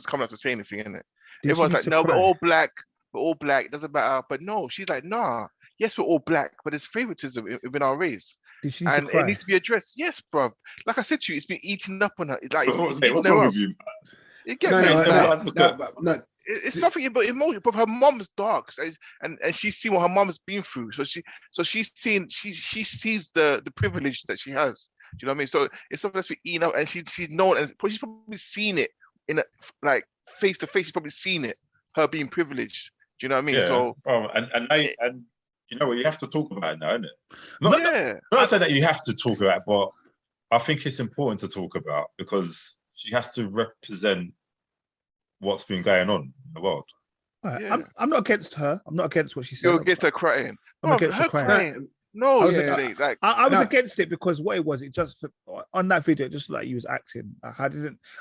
coming up to say anything in it. Everyone's like, no, we're all black. It doesn't matter. But no, she's like, nah. Yes, we're all black, but there's favoritism within our race, and it needs to be addressed. Yes, bro. Like I said to you, it's been eating up on her. What's wrong with you? It's something about emotion, but her mom's dark, and she's seen what her mom's been through. So she sees the privilege that she has. Do you know what I mean? So it's something that's been eaten up, and she's known, and she's probably seen it in like face to face. She's probably seen it, her being privileged. Do you know what I mean? Yeah. So and you know what, you have to talk about it now, isn't it? Not saying that you have to talk about it, but I think it's important to talk about because she has to represent what's been going on in the world. Right. Yeah. I'm not against her. I'm not against what she said. You're against her crying. I'm against her crying. No, I was against it because what it was, it just on that video, it just like you was acting. Like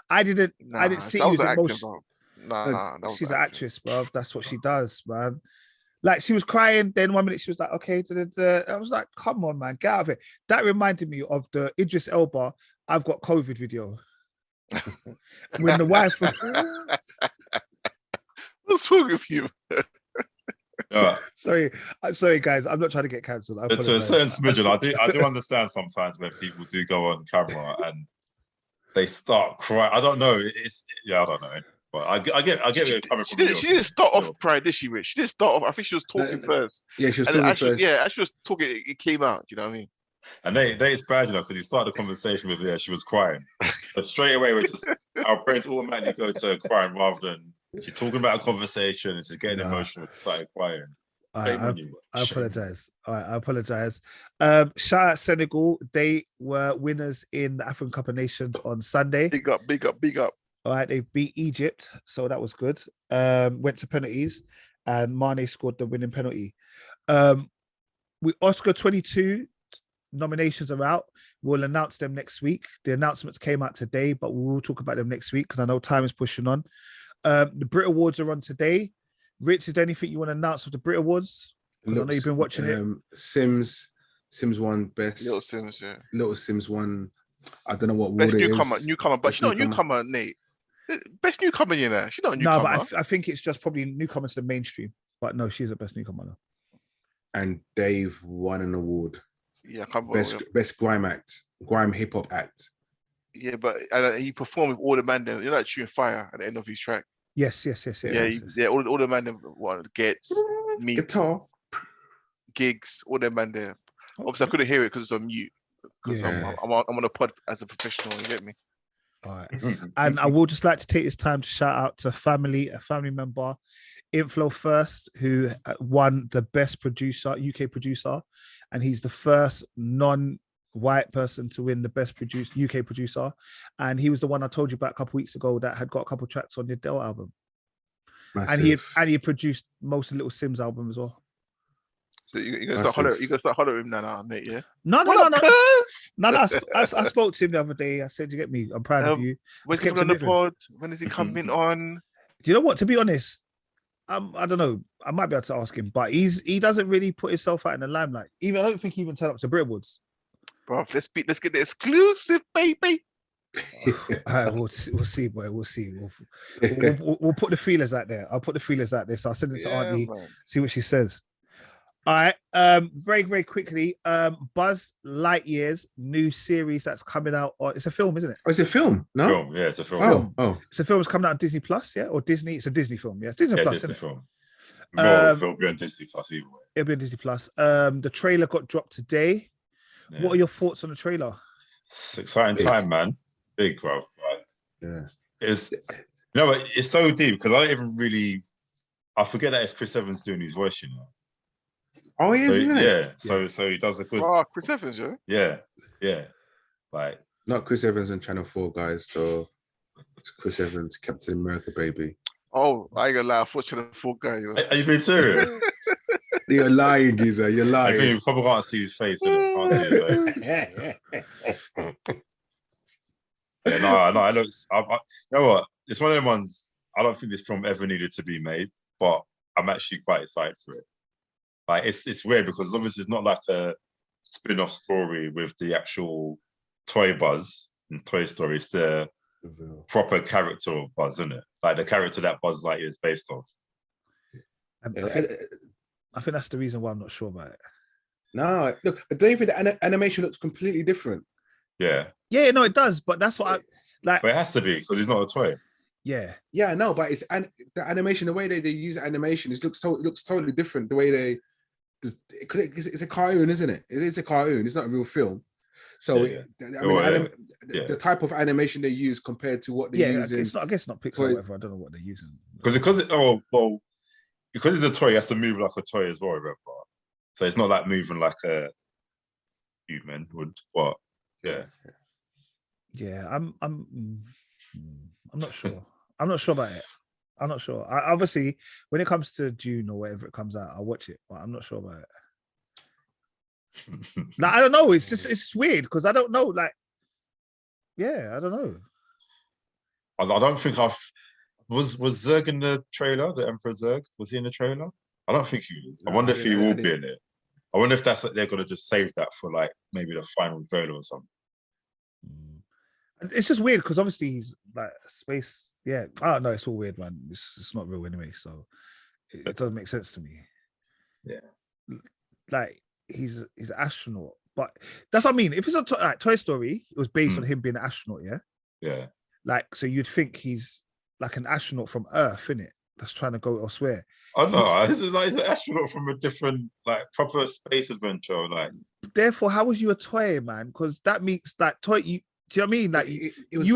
I didn't see you as emotional. She's an actress, bro. That's what she does, man. Like she was crying, then 1 minute she was like, okay. I was like, come on, man, get out of it. That reminded me of the Idris Elba, I've got COVID video. When the wife what's wrong with you? Sorry guys, I'm not trying to get cancelled. To a certain smidgen, I do understand sometimes when people do go on camera and they start crying. I don't know. I don't know. But I get where you're coming from. She didn't start off crying, did she, Rich? She didn't start off. I think she was talking first. Yeah, she was talking first. Yeah, as she was talking, it came out. Do you know what I mean? And it's bad, because you started the conversation with, she was crying. But straight away, our brains automatically go to crying rather than she's talking about a conversation and she's getting emotional, started crying. I apologize. All right, I apologize. Shout out Senegal. They were winners in the African Cup of Nations on Sunday. Big up. All right, they beat Egypt, so that was good. Went to penalties, and Mane scored the winning penalty. Oscar 22 nominations are out. We'll announce them next week. The announcements came out today, but we will talk about them next week because I know time is pushing on. The Brit Awards are on today. Rich, is there anything you want to announce of the Brit Awards? I know you've been watching it. Sims won best. Little Sims won. I don't know what award it is. Newcomer, but she's not a newcomer, Nate. Best newcomer, she's not a newcomer. No, but I think it's just probably newcomer to the mainstream. But no, she's the best newcomer now. And Dave won an award. Yeah, best grime hip hop act. Yeah, but he performed with all the man there. You're like shooting fire at the end of his track. Yes. Yeah. All the man that gets meets Guitar. gigs, all them man there. Obviously, I couldn't hear it because it's on mute. Because I'm on a pod as a professional. You get me? All right. And I would just like to take this time to shout out to a family member, Inflow First, who won the best producer, UK producer, and he's the first non-white person to win the best UK producer. And he was the one I told you about a couple of weeks ago that had got a couple of tracks on the Adele album. Massive. And he produced most of Little Sim's album as well. So you're gonna start hollering him now, mate. Yeah. No. I spoke to him the other day. I said, "You get me? I'm proud of you." When's he coming on the pod? When is he coming on? Do you know what? To be honest, I don't know. I might be able to ask him, but he doesn't really put himself out in the limelight. I don't think he even turned up to Brit Awards. Bro, let's get the exclusive, baby. We'll see, boy. We'll see. We'll put the feelers out there. I'll put the feelers out there. So I'll send it to Auntie, see what she says. All right. Very, very quickly. Buzz Lightyear's new series that's coming out. It's a film, isn't it? Oh, it's a film. No. Film. Yeah, it's a film. Oh. It's a film. It's coming out on Disney Plus. Yeah, or Disney. It's a Disney film. Yeah, Disney Plus. Disney isn't it? film. It'll be on Disney Plus either way. It'll be on Disney Plus. The trailer got dropped today. Yeah. What are your thoughts on the trailer? It's exciting time, man. Big, bro. Right? Yeah. It's so deep because I don't even really. I forget that it's Chris Evans doing his voice, you know. Oh, he is, isn't it? Yeah. So he does a good. Oh, Chris Evans, yeah. Yeah. Like not Chris Evans on Channel 4, guys. So it's Chris Evans, Captain America, baby. Oh, I ain't gonna lie. I thought Channel 4 guy. Are you being serious? You're lying, geezer. You're lying. I mean, you probably can't see his face. Can't see his face. No. It looks. You know what? It's one of them ones. I don't think this film ever needed to be made, but I'm actually quite excited for it. Like it's weird because obviously it's not like a spin-off story with the actual toy Buzz and Toy Story. It's the proper character of Buzz, isn't it? Like the character that Buzz Lightyear is based off. I think that's the reason why I'm not sure about it. No, look, I don't think the animation looks completely different. Yeah. Yeah, no, it does, but that's what I like. But it has to be because it's not a toy. Yeah. Yeah, no, but it's the animation, the way they use animation, it looks totally different. The way they, because it's a cartoon, isn't it? It is a cartoon. It's not a real film. So the type of animation they use compared to what they use. I guess not Pixar or whatever. I don't know what they're using. Because it's a toy, it has to move like a toy as well, remember? So it's not like moving like a human would. What? Yeah. Yeah, I'm not sure. I'm not sure about it. I'm not sure. Obviously, when it comes to June or whatever it comes out, I'll watch it, but I'm not sure about it. Like, I don't know. It's weird because I don't know. Like, yeah, I don't know. I don't think was Zurg in the trailer. The Emperor Zurg, was he in the trailer? I don't think he was. I wonder if he will be in it. I wonder if they're gonna just save that for like maybe the final trailer or something. It's just weird because obviously he's like space. Yeah, I don't know. It's all weird, man. It's not real anyway, so it doesn't make sense to me. Yeah, like he's an astronaut, but that's what I mean. If it's like Toy Story, it was based on him being an astronaut. Yeah, yeah. Like so, you'd think he's like an astronaut from Earth, innit? That's trying to go elsewhere. I don't know. This is like he's an astronaut from a different, like proper space adventure. Like, therefore, how was you a toy, man? Because that means like toy. Do you know what I mean? Like it was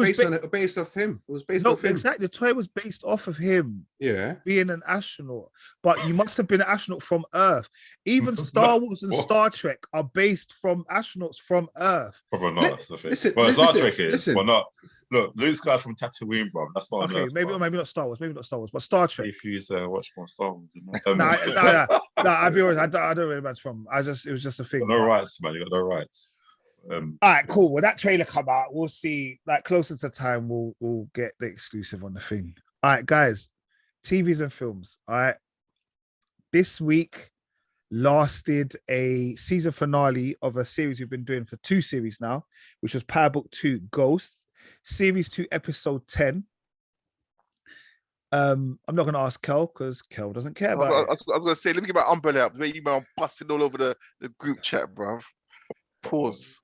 based off him. It was based off him. Exactly. The toy was based off of him. Yeah. Being an astronaut. But you must have been an astronaut from Earth. Even Star Wars and Star Trek are based from astronauts from Earth. Probably not. That's the thing. Star Trek is. Well, not. Look, Luke Sky from Tatooine, bro. That's not okay. Maybe not Star Wars. Maybe not Star Wars, but Star Trek. If you watch more Star Wars, nah. I'll be honest. I don't really know where it's from. It was just a thing. No rights, man. You got no rights. All right, cool. When that trailer come out, we'll see. Like closer to time, we'll get the exclusive on the thing. All right, guys. TVs and films. All right. This week lasted a season finale of a series we've been doing for 2 series now, which was Power Book 2 Ghost, Series 2, Episode 10. I'm not going to ask Kel because Kel doesn't care about it. I was going to say, let me get my umbrella up. The email busting all over the group chat, bruv. Pause.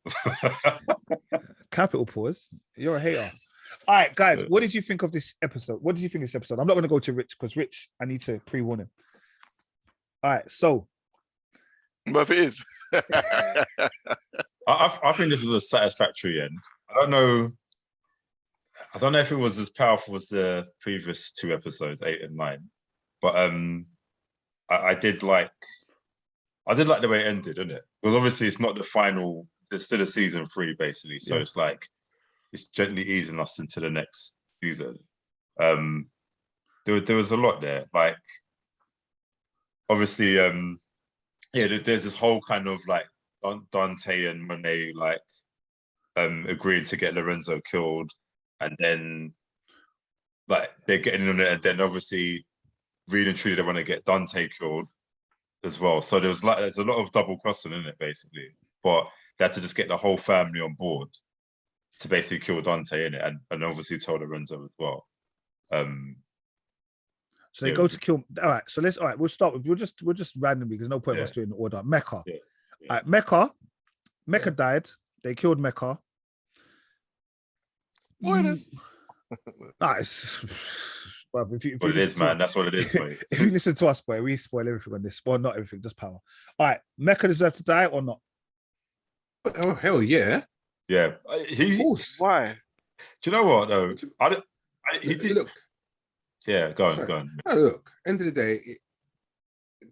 Capital pause. You're a hater. All right, guys, what did you think of this episode? What did you think of this episode? I'm not going to go to Rich because Rich, I need to pre-warn him. All right, so. But it is. I think this was a satisfactory end. I don't know if it was as powerful as the previous 2 episodes, 8 and 9, but I did like the way it ended, didn't it? Because obviously it's not the final. There's still a season 3 basically, so it's like it's gently easing us into the next season. There was a lot there, like obviously, there's this whole kind of like Dante and Monet like agreed to get Lorenzo killed, and then like they're getting on it, and then obviously really and truly they want to get Dante killed as well. So there's a lot of double crossing in it basically, but they had to just get the whole family on board to basically kill Dante in it, and obviously tell Lorenzo as well. So they go to kill. All right, so we'll start with we'll just randomly because no point of us doing the order. Mecca. Yeah. All right, Mecca died. They killed Mecca. Spoilers. Nice. Well, if you it is, man. That's what it is, mate. If you listen to us, boy, we spoil everything on this. Well, not everything, just power. All right, Mecca deserved to die or not? Oh hell yeah. Yeah. Of course. Why? Do you know what though? He did. Look. Yeah, go on. No, look. End of the day,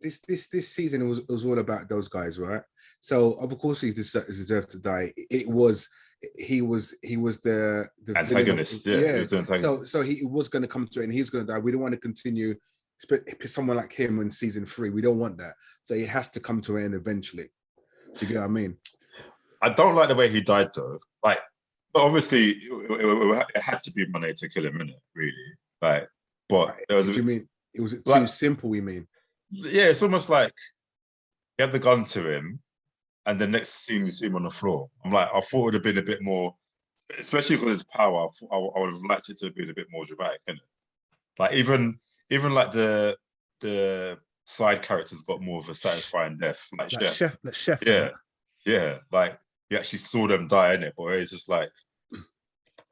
this season was all about those guys, right? So of course he deserved to die. He was the antagonist. Villain. He was the antagonist. So he was going to come to it, and he's going to die. We don't want to continue someone like him in season 3. We don't want that. So he has to come to an end eventually. Do you get what I mean? I don't like the way he died though. Like, obviously it had to be Monet to kill him, innit? Really, like. But there was. Do you mean it was too simple? You mean? Yeah, it's almost like you have the gun to him, and the next scene you see him on the floor. I'm like, I thought it would have been a bit more, especially because his power. I would have liked it to have been a bit more dramatic, innit? Like even like the side characters got more of a satisfying death, like Chef. Yeah. Like you actually saw them die, innit? But it's just like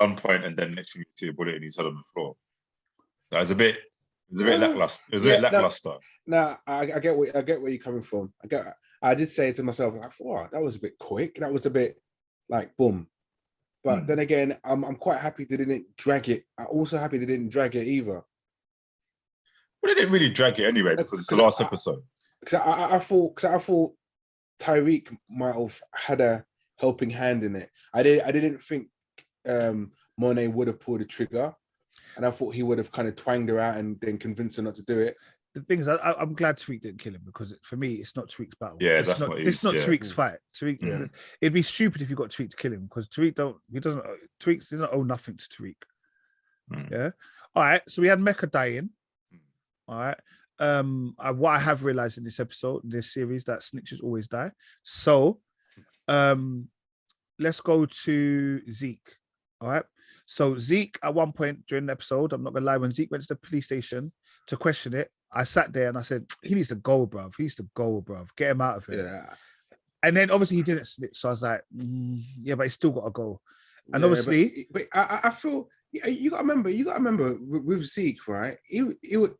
gunpoint, and then next thing you see a bullet in his head on the floor. It was a bit lackluster. It was a bit lackluster. No, I get where you're coming from. I did say to myself, I thought, oh, that was a bit quick. That was a bit like boom. But then again, I'm quite happy they didn't drag it. I'm also happy they didn't drag it either. Well, they didn't really drag it anyway because it's the last episode. Because I thought Tyreek might have had a helping hand in it. I didn't think Monet would have pulled the trigger. And I thought he would have kind of twanged her out and then convinced her not to do it. The thing is, I'm glad Tariq didn't kill him because for me, it's not Tariq's battle. Yeah, it's not Tariq's fight. Tariq, it'd be stupid if you got Tariq to kill him because Tariq doesn't owe nothing to Tariq. Yeah. All right. So we had Mecca dying. All right. What I have realized in this episode, in this series, that snitches always die. So, let's go to Zeke. All right. So Zeke, at one point during the episode, I'm not gonna lie, when Zeke went to the police station to question it, I sat there and I said, he needs to go, bruv. He needs to go, bruv. Get him out of here. Yeah. And then obviously he didn't snitch. So I was like, yeah, but he's still got to go. And obviously, but I feel you gotta remember with Zeke, right? He was,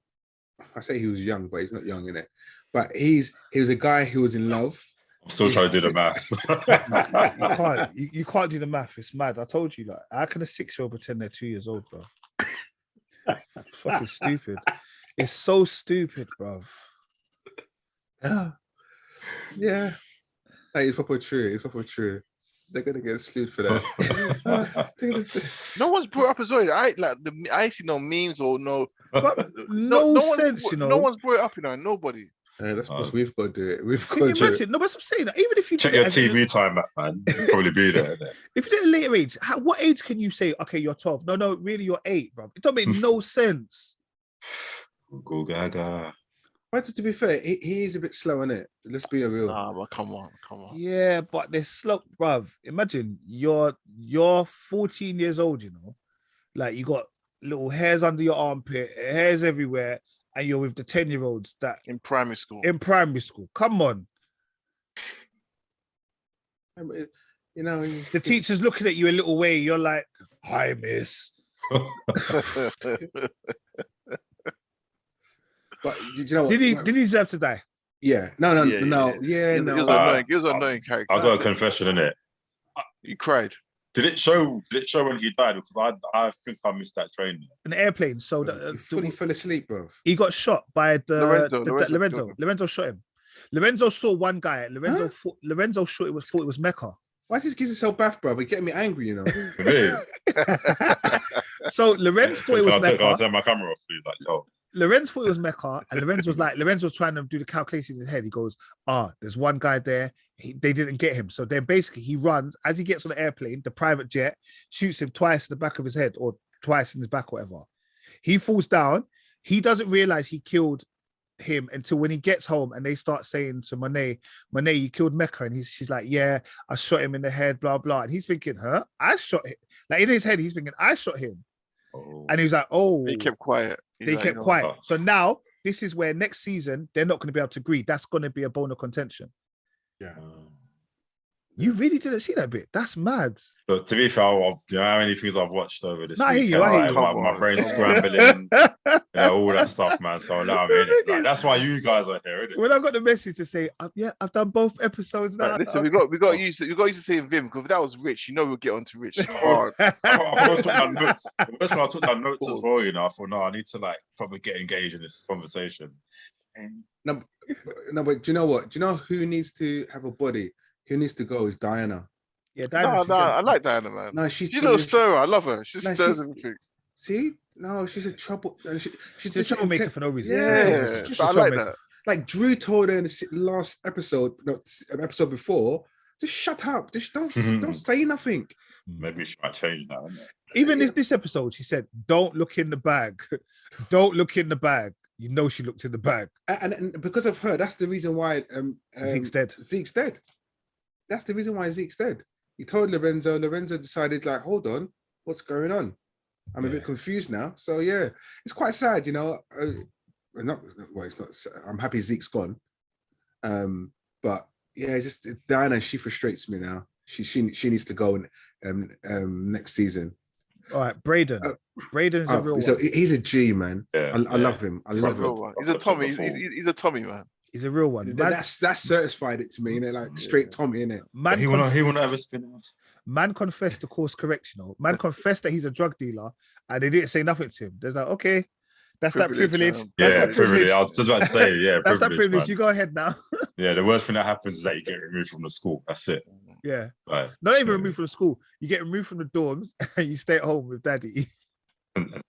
I say he was young, but he's not young in it. But he was a guy who was in love. I'm still trying to do the math. you can't do the math. It's mad. I told you, like, how can a 6-year-old pretend they're 2 years old, bro? Fucking stupid. It's so stupid, bro. Yeah. Hey, it's proper true. They're gonna get slewed for that. No one's brought up as well. I see no memes or no sense, you know. No one's brought it up, you know. Nobody. Yeah, that's because we've got to do it. Can you imagine? No, but I'm saying that even if you check your TV time, man, you'll probably be there. If you're at a later age, what age can you say, okay, you're 12? No, really, you're 8, bro. It don't make no sense. Go gaga. But to be fair, he is a bit slow in it. Let's be real. Nah, but come on. Yeah, but they're slow, bruv. Imagine you're 14 years old, you know, like you got little hairs under your armpit, hairs everywhere. And you're with the 10-year-olds that in primary school. Come on. You know, the teacher's looking at you a little way. You're like, hi, miss. But did you know what? Did he deserve to die? Yeah. No. He was annoying character. I got a confession in it. You cried. Did it show when he died? Because I think I missed that train. An airplane. So He fully fell asleep, bro. he got shot by Lorenzo. Lorenzo shot him. Lorenzo saw one guy. Lorenzo thought it was Mecca. Why is this geezer so baff, bro? But getting me angry, you know. So Lorenzo thought it was Mecca. I'll turn my camera off, please. Like, oh. Lorenzo thought it was Mecca, and Lorenzo was trying to do the calculation in his head. He goes, there's one guy there. They didn't get him. So then basically he runs, as he gets on the airplane, the private jet shoots him twice in the back of his head or twice in his back, whatever. He falls down. He doesn't realize he killed him until when he gets home and they start saying to Monet, you killed Mecca. And she's like, yeah, I shot him in the head, blah, blah. And he's thinking, I shot him. Like in his head, he's thinking, I shot him. Oh. And he was like, oh. He kept quiet. They kept quiet. So now this is where next season they're not going to be able to agree. That's going to be a bone of contention. Yeah. You really didn't see that bit. That's mad. But to be fair, you know how many things I've watched over this week. I hear you. My brain's scrambling, all that stuff, man. So now I'm in it. Like, that's why you guys are here, isn't it? When I got the message to say, I've done both episodes now. Listen, we got used to saying Vim because if that was Rich, we'll get on to Rich hard. I took my notes. That's why I took my notes as well. You know, I thought, no, I need to probably get engaged in this conversation. No, but do you know what? Do you know who needs to have a body? Who needs to go is Diana. Yeah, Diana. No, I like Diana, man. No, she's a little stirrer. I love her. She stirs everything. See? No, she's a trouble. She's a troublemaker for no reason. Yeah, I like that. Like Drew told her in the last episode, an episode before, just shut up. Just don't say nothing. Maybe she might change that. Even this episode, she said, "Don't look in the bag. Don't look in the bag." You know she looked in the bag, and because of her, that's the reason why Zeke's dead. Zeke's dead. That's the reason why Zeke's dead. He told Lorenzo. Lorenzo decided, like, hold on, what's going on? I'm a bit confused now. So yeah, it's quite sad, you know. It's not. I'm happy Zeke's gone. But yeah, it's just Diana. She frustrates me now. She needs to go next season. All right, Braden. Braden's a real one. So he's a G, man. Yeah, I love him. I love him. He's a Tommy. He's a Tommy, man. He's a real one. That's certified it to me, you know, like straight Tommy, innit? He won't ever spin off. Man confessed the course correct, you know. Man confessed that he's a drug dealer, and they didn't say nothing to him. There's like, okay, that's that privilege. That's that privilege. I was just about to say, yeah, that's that privilege. Man. You go ahead now. Yeah, the worst thing that happens is that you get removed from the school. That's it. Yeah, right. Not even removed from the school. You get removed from the dorms, and you stay at home with daddy.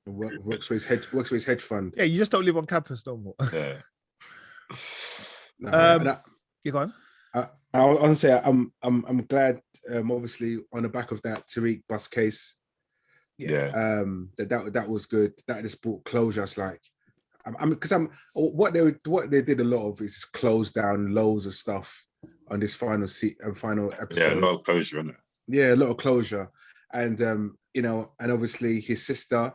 Works for his hedge fund. Yeah, you just don't live on campus no more. Yeah. You go on. I was gonna say I'm glad. Obviously, on the back of that Tariq bus case, that was good. That just brought closure. It's like, what they did a lot of is close down loads of stuff on this final episode. Yeah, a lot of closure, isn't it? Yeah, a lot of closure, and you know, and obviously his sister.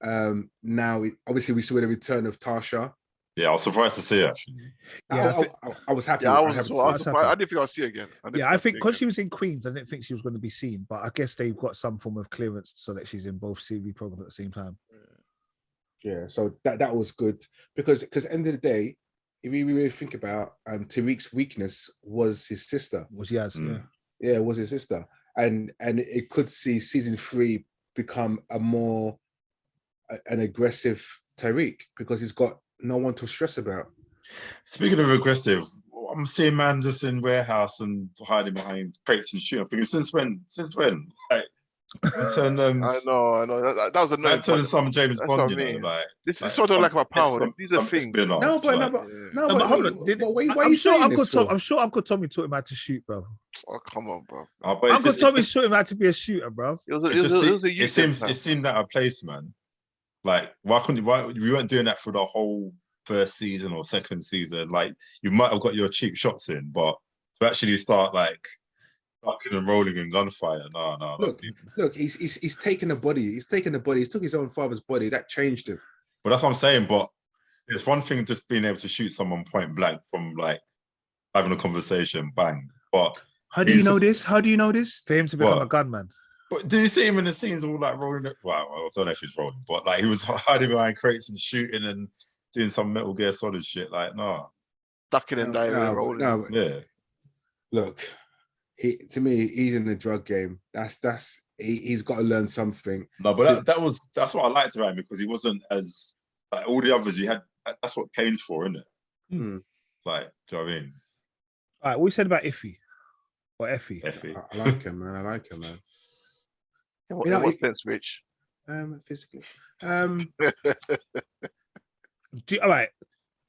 Now, obviously, we saw the return of Tasha. Yeah, I was surprised to see her. Actually. Yeah, I was happy. Yeah, I didn't think I'd see her again. I think because she was in Queens, I didn't think she was going to be seen. But I guess they've got some form of clearance so that she's in both CV programs at the same time. Yeah, so that was good because at the end of the day, if you really think about Tariq's weakness was his sister. Was Yaz? Yeah, it was his sister, and it could see season 3 become an aggressive Tariq because he's got no one to stress about. Speaking of aggressive, I'm seeing man just in warehouse and hiding behind crates and shit. I'm thinking, since when? Like, turn I know. That was annoying. Turning some James Bond, you know, like this is what I like about Power. These are things. No, but hold on. I'm sure Uncle Tommy taught him how to shoot, bro. Oh, come on, bro. Uncle Tommy taught him how to be a shooter, bro. It seemed out of place, man. Like, why we weren't doing that for the whole first season or second season? Like, you might have got your cheap shots in, but to actually start like fucking and rolling in gunfire, no. Look, he's taken a body. He took his own father's body. That changed him. But that's what I'm saying. But it's one thing just being able to shoot someone point blank from like having a conversation, bang. But how do you know this? For him to become a gunman. But do you see him in the scenes all like rolling? Well, I don't know if he's rolling, but like he was hiding behind crates and shooting and doing some Metal Gear Solid shit. Like, no. Ducking and diving and rolling. No, yeah. Look, to me, he's in the drug game. He's got to learn something. No, but that's what I liked about him, because he wasn't as like all the others. You had that's what Kane's for, isn't it? Mm. Like, do you know what I mean? All right, what you said about Iffy or Effie? Effie. I like him, man. In what sense, Rich? Physically. All right.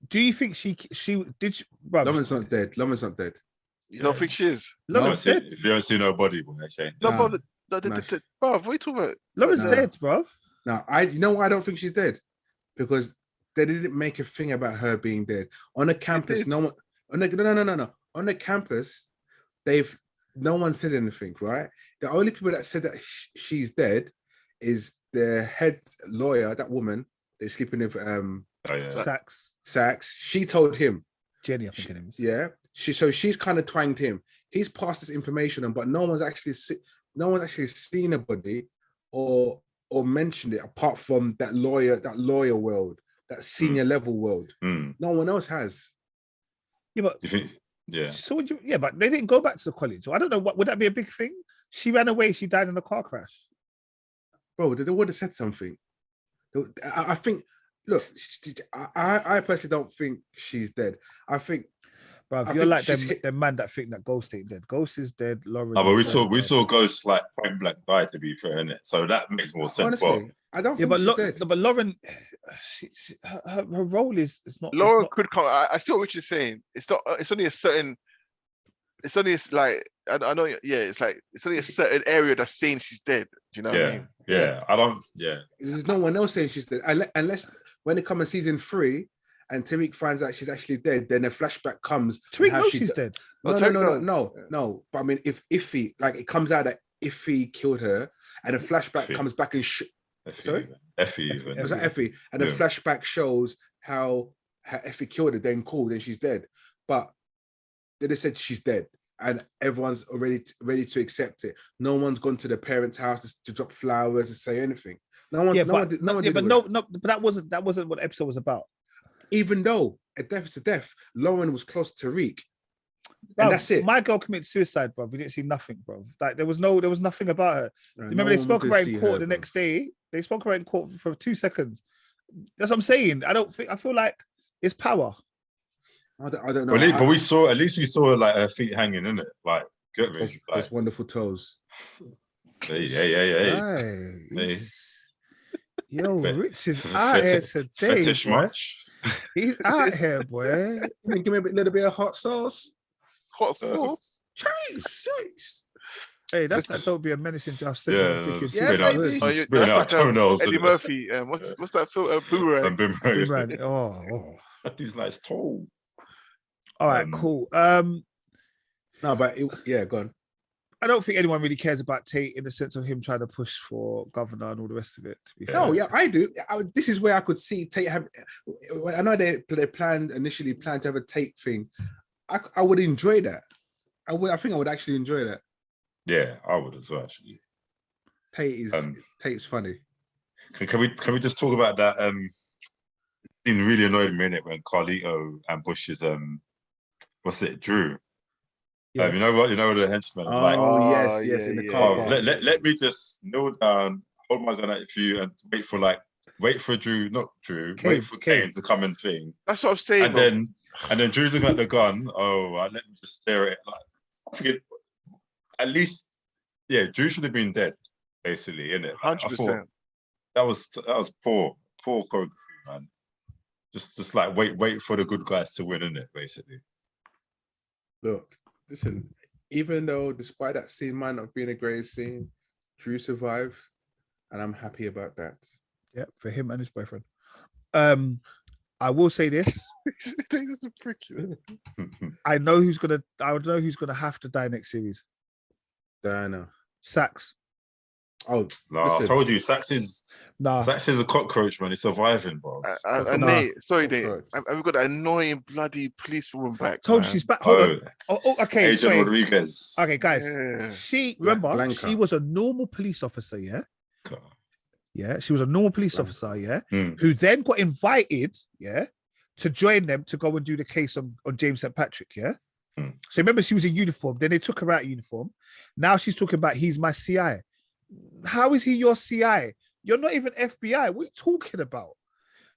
Do you think she did? Lauren's not dead. You don't think she is? Lauren's dead. You don't see no body, boy. No, bro. What are you talking about? Lauren's dead, bro. No, you know why I don't think she's dead? Because they didn't make a thing about her being dead on the campus. No one. No. On the campus, no one said anything, right? The only people that said that she's dead is the head lawyer, that woman they're sleeping with. Sachs. She told him. Jenny, I think her name is. Yeah. She's kind of twanged him. He's passed this information on, but no one's actually seen a body or mentioned it apart from that lawyer world, that senior level world. No one else has. Yeah, but you think, So but they didn't go back to the college. So I don't know. Would that be a big thing? She ran away. She died in a car crash. Bro, they would have said something. I think. Look, I personally don't think she's dead. I think. Bro, you're like them man that think that Ghost ain't dead. Ghost is dead. Lauren. No, but we saw Ghost like point blank die, to be fair, innit? So that makes more sense. Honestly, I don't think she's dead. But Lauren, her role is not. Lauren could come. I see what Rich is saying. It's not. It's only a certain. It's only like I know. Yeah, it's like it's only a certain area that's saying she's dead. Do you know what I mean? Yeah. I don't. Yeah. There's no one else saying she's dead unless when it comes in season 3. And Tariq finds out she's actually dead, then a flashback comes. Tariq knows she's dead. No. But I mean, if Iffy, like it comes out that Iffy killed her, and a flashback comes back and sorry? Effie. Was that Effie? And the flashback shows how Effie killed her, then cool, then she's dead. But they just said she's dead. And everyone's already ready to accept it. No one's gone to the parents' house to drop flowers to say anything. But that wasn't what the episode was about. Even though a death is a death, Lauren was close to Tariq. And that's it. My girl committed suicide, bro. We didn't see nothing, bro. Like there was nothing about her. Remember they spoke about in court the next day. They spoke about in court for 2 seconds. That's what I'm saying. I feel like it's power. I don't know. But we saw like her feet hanging, innit? Like, get me? Those wonderful toes. Hey. Yo, Rich is out here today. Fetish much? He's out here, boy. Give me a little bit of hot sauce. Hot sauce? Cheese. Hey, that's that don't be a menacing Josh. Spitting out toenails. Eddie Murphy. What's that film? Boomerang. Boomerang. Oh. That dude's nice tall. All right, cool. No, but go on. I don't think anyone really cares about Tate in the sense of him trying to push for governor and all the rest of it. To be fair. No, I do. This is where I could see Tate have. I know they initially planned to have a Tate thing. I would enjoy that. I think I would actually enjoy that. Yeah, I would as well. Actually, Tate's funny. Can we just talk about that? It really annoyed me when Carlito ambushes Drew. Yeah. You know what? You know the henchman. Yes, in the car. Let me just kneel down, hold my gun at you, and wait for Drew, not Drew, wait for Kane to come and thing. That's what I'm saying. And then Drew's looking at the gun. Let me just stare at it. Like, I forget. At least, Drew should have been dead, basically, innit? 100%. That was poor choreography, man. Just like wait for the good guys to win, innit? Basically. Look. Listen, even though despite that scene might not be the greatest scene, Drew survived, and I'm happy about that. Yeah, for him and his boyfriend. I will say this. I know who's gonna have to die next series. Diana. Sax. Oh no, listen. I told you, Sax is Nah. Sax is a cockroach, man. He's surviving, bro. Nate, sorry, Nate. I've got that annoying bloody policewoman back. Told you she's back. Hold on. Oh, okay. Agent Rodriguez. Okay, guys. Yeah. She she was a normal police officer, yeah? God. Yeah, she was a normal police officer, yeah, who then got invited, yeah, to join them to go and do the case on James St. Patrick, yeah. So remember, she was in uniform. Then they took her out of uniform. Now she's talking about he's my CI. How is he your CI? You're not even FBI. What are you talking about?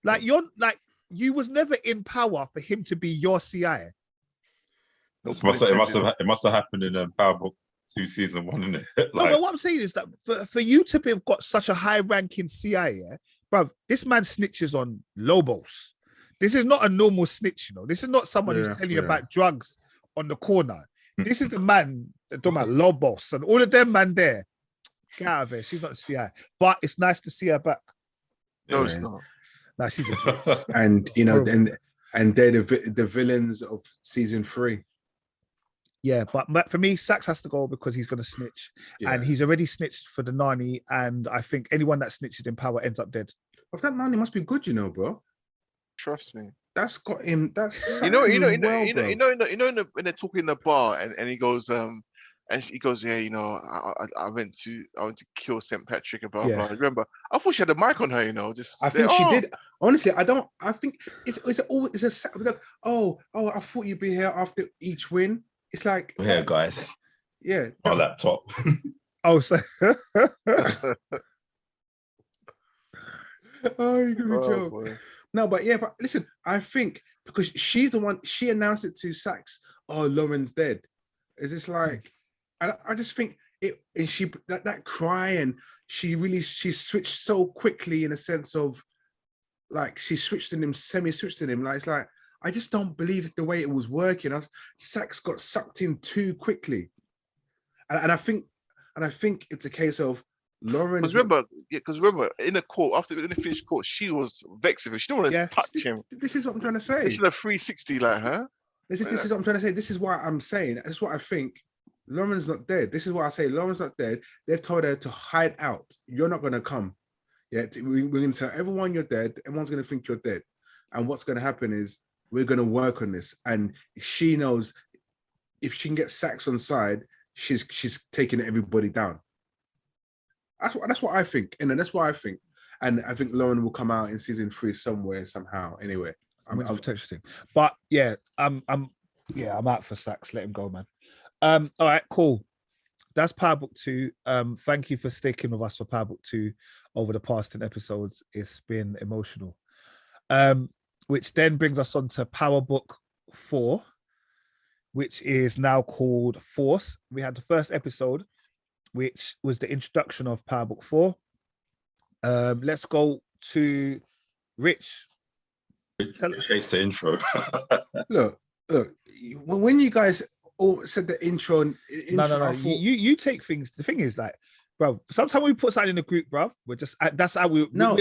Like you was never in power for him to be your CI. It must have happened in Power Book 2 season 1, isn't it? No, but what I'm saying is that for you to have got such a high ranking CI, yeah, bruv, this man snitches on Lobos. This is not a normal snitch, you know. This is not someone who's telling you about drugs on the corner. This is the man that talking about Lobos and all of them man there. Get out of here. She's not a CI. But it's nice to see her back. No, it's not. Nah, she's a bitch. And you know, and they're the villains of season 3. Yeah, but for me, Sax has to go because he's going to snitch. Yeah. And he's already snitched for the Nani. And I think anyone that snitches in power ends up dead. But that Nani must be good, you know, bro. Trust me. That's got him. That's when they're talking in the bar and he goes, yeah, you know, I went to kill St. Patrick and blah blah. Remember, I thought she had a mic on her, you know. I think she did. Honestly, I think it's like, oh, I thought you'd be here after each win. It's like, yeah, guys. Yeah. My laptop. Oh, so oh, you can be joke. No, but yeah, but listen, I think because she's the one, she announced it to Sax, oh, Lauren's dead. Is this like, I just think it, and she that cry, and she switched so quickly in a sense of like she semi-switched in him. Like it's like, I just don't believe the way it was working. Sax got sucked in too quickly, and I think it's a case of Lauren. Because remember, in the court after they finished court, she was vexed with him. She didn't want to touch him. This is what I'm trying to say. She's a 360 like her. This is what I'm trying to say. This is why I'm saying. This is what I think. Lauren's not dead. This is why I say Lauren's not dead. They've told her to hide out. You're not going to come. Yeah, we're going to tell everyone you're dead. Everyone's going to think you're dead. And what's going to happen is we're going to work on this. And she knows if she can get Sax on side, she's taking everybody down. That's what I think. And then that's what I think. And I think Lauren will come out in season 3 somewhere, somehow. Anyway, I'll text you. But yeah, I'm out for Sax. Let him go, man. All right, cool. That's Power Book 2. Thank you for sticking with us for Power Book 2 over the past 10 episodes. It's been emotional. Which then brings us on to Power Book 4, which is now called Force. We had the first episode, which was the introduction of Power Book 4. Let's go to Rich. Takes the intro. Look, when you guys all said the intro. No. You take things. The thing is, like, bro, sometimes we put something in the group, bro. We're just that's how we're not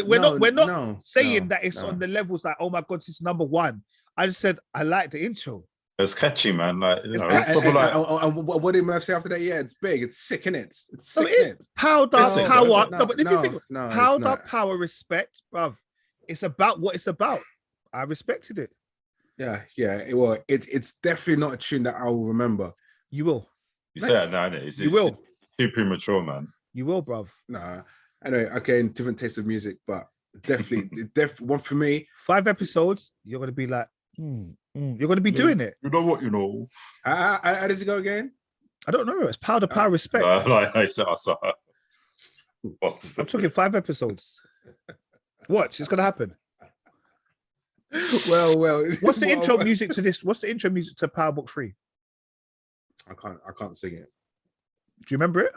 saying that it's on the levels like, oh my god, it's number 1. I just said I like the intro. It's catchy, man. Like, you know, what did Murph say after that? Yeah, it's big. It's sick, innit? It's sick, innit? Power, but if you think power, respect, bruv, it's about what it's about. I respected it. Yeah. It's definitely not a tune that I will remember. You will. You say that now, innit? You will. Too premature, man. You will, bruv. Nah. Anyway, okay, different taste of music, but definitely, one for me. 5 episodes, you're gonna be like, you're gonna be doing it. You know what? You know. How does it go again? I don't know. It's power, respect. I saw. I'm talking 5 episodes. Watch, it's gonna happen. Well. What's the intro music to this? What's the intro music to Power Book 3? I can't sing it. Do you remember it?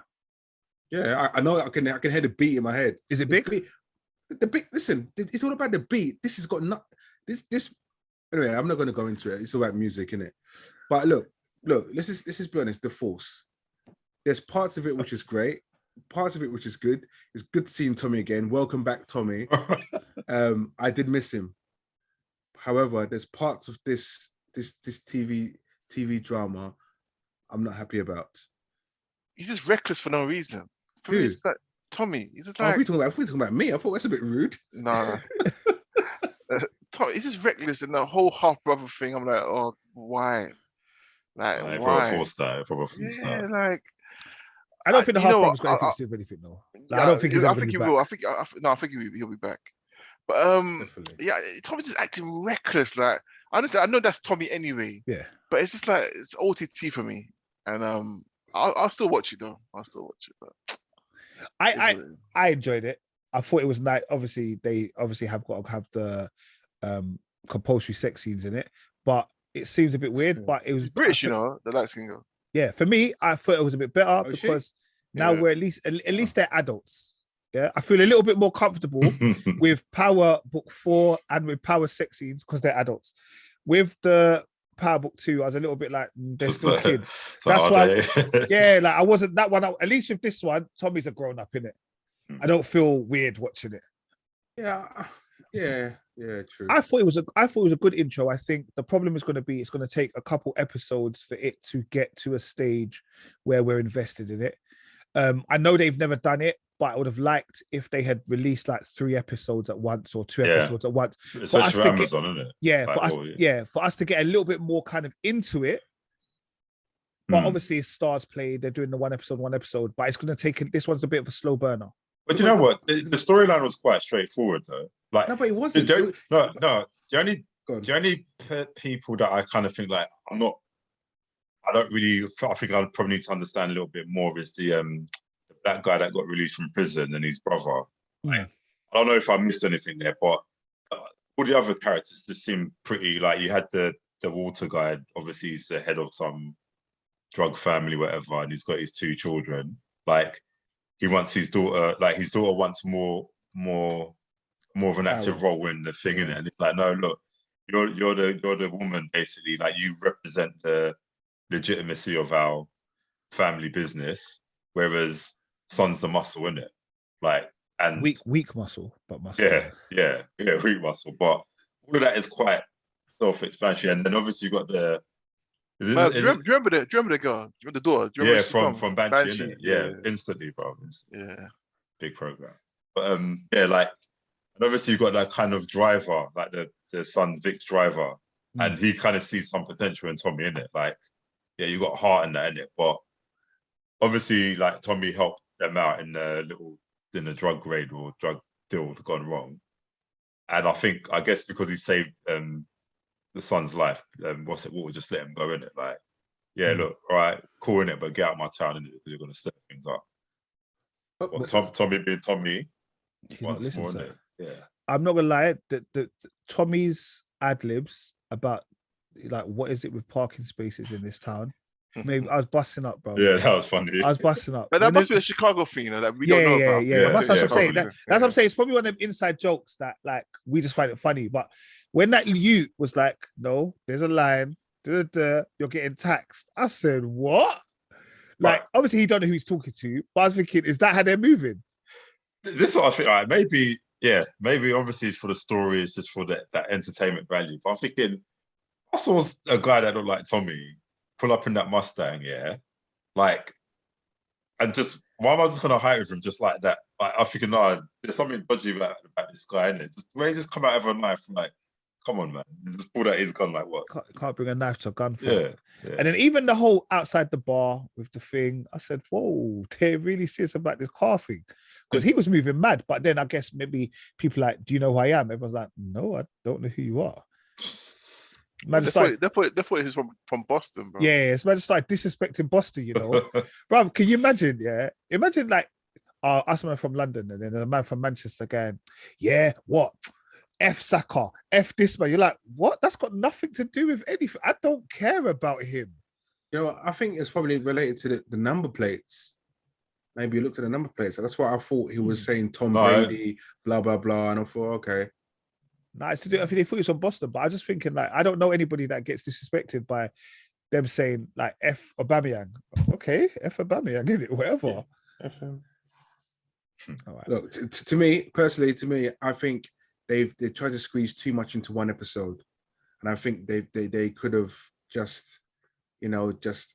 Yeah, I know. I can hear the beat in my head. Is it big? The beat. Listen, it's all about the beat. This has got this. Anyway, I'm not going to go into it. It's all about music, innit? But look. Let's just be honest. The Force. There's parts of it which is great. Parts of it which is good. It's good seeing Tommy again. Welcome back, Tommy. I did miss him. However, there's parts of this TV drama I'm not happy about. He's just reckless for no reason. Who? Tommy. He's just If we're talking about me, I thought that's a bit rude. Nah. Tommy, he's just reckless and the whole half brother thing. I'm like, oh, why? Like, why? Probably forced that. Like. I don't think the half brother's got anything to do with anything, though. Like, I don't think he's ever going to be back. I think he'll be back. But Definitely. yeah, Tommy's just acting reckless. Like, honestly, I know that's Tommy anyway. Yeah. But it's just like it's OTT for me, and I'll still watch it though. I'll still watch it. But I enjoyed it. I thought it was nice. Obviously, they have got to have the compulsory sex scenes in it, but it seems a bit weird. But it was it's British, the light skin girl. Yeah, for me, I thought it was a bit better because now we're at least they're adults. Yeah, I feel a little bit more comfortable with Power Book 4 and with Power sex scenes because they're adults. With the Power Book 2, I was a little bit like they're still kids. That's why, like I wasn't that one. At least with this one, Tommy's a grown up in it. I don't feel weird watching it. Yeah, true. I thought it was a good intro. I think the problem is going to be it's going to take a couple episodes for it to get to a stage where we're invested in it. I know they've never done it, but I would have liked if they had released like 3 episodes at once or 2 episodes at once. Especially for Amazon, isn't it? Yeah, like, for us to get a little bit more kind of into it. But obviously it's StarzPlay, they're doing the one episode, but it's going to take, this one's a bit of a slow burner. But you know what? The storyline was quite straightforward though. Like, no, but it wasn't. No. The only people that I kind of think like I think I probably need to understand a little bit more is the black guy that got released from prison and his brother. Like, I don't know if I missed anything there, but all the other characters just seem pretty, like you had the water guy, obviously he's the head of some drug family, whatever, and he's got his 2 children. Like he wants his daughter, wants more of an active role in the thing, in it. And it's like, no, look, you're the woman, basically, like you represent the legitimacy of our family business, whereas son's the muscle, in it. Like, and weak muscle, but muscle. Yeah, weak muscle. But all of that is quite self-explanatory. And then obviously you got the do you remember the girl? Do you remember the daughter? From Banshee, innit? Yeah, instantly, bro. Yeah. Big program. But like, and obviously you've got that kind of driver, like the son Vic's driver, and he kind of sees some potential in Tommy, innit? Like, yeah, you got heart in that, innit? But obviously, like, Tommy helped them out in the drug raid or drug deal that gone wrong. And I guess because he saved the son's life, we'll just let him go, in it. Like, yeah, look, all right, cool, in it, but get out of my town, innit? Because you're gonna step things up. But Tommy being Tommy once more, innit? Yeah. I'm not gonna lie, the Tommy's ad libs about like what is it with parking spaces in this town? Maybe I was busting up, bro. Yeah, that was funny. I was busting up. But that must be a Chicago thing, that we don't know about. Yeah. That's what I'm saying. That's what I'm saying. It's probably one of them inside jokes that like we just find it funny. But when that youth was like, no, there's a line, you're getting taxed. I said, what? Like, obviously he don't know who he's talking to, but I was thinking, is that how they're moving? This is what I think, right, maybe obviously it's for the story, it's just for that entertainment value. But I'm thinking, I saw a guy that looked like Tommy pull up in that Mustang, like, and just, why am I just gonna hire him just like that? Like, I'm thinking, no, there's something dodgy about this guy, innit? Just where he just come out of a knife, like, come on, man, and just pulled out his gun, like, what? Can't bring a knife to a gunfight. Yeah. And then even the whole outside the bar with the thing, I said, whoa, they're really serious about this car thing. Because he was moving mad, but then I guess maybe people like, do you know who I am? Everyone's like, no, I don't know who you are. Man, they thought he was from Boston, bro. Yeah, it's man just started disrespecting Boston, you know. Bro, can you imagine? Yeah, imagine like us man from London, and then there's a man from Manchester going, yeah, what? F Saka, F this man. You're like, what? That's got nothing to do with anything. I don't care about him. You know, I think it's probably related to the number plates. Maybe you looked at the number plates. That's what I thought he was saying. Tom Brady, blah blah blah, and I thought, okay. No, it's to do. I think they thought it was on Boston, but I just thinking like I don't know anybody that gets disrespected by them saying like F Aubameyang. Okay, F Aubameyang, get it, whatever. Yeah. FM. All right. Look, to me personally, I think they tried to squeeze too much into one episode, and I think they could have just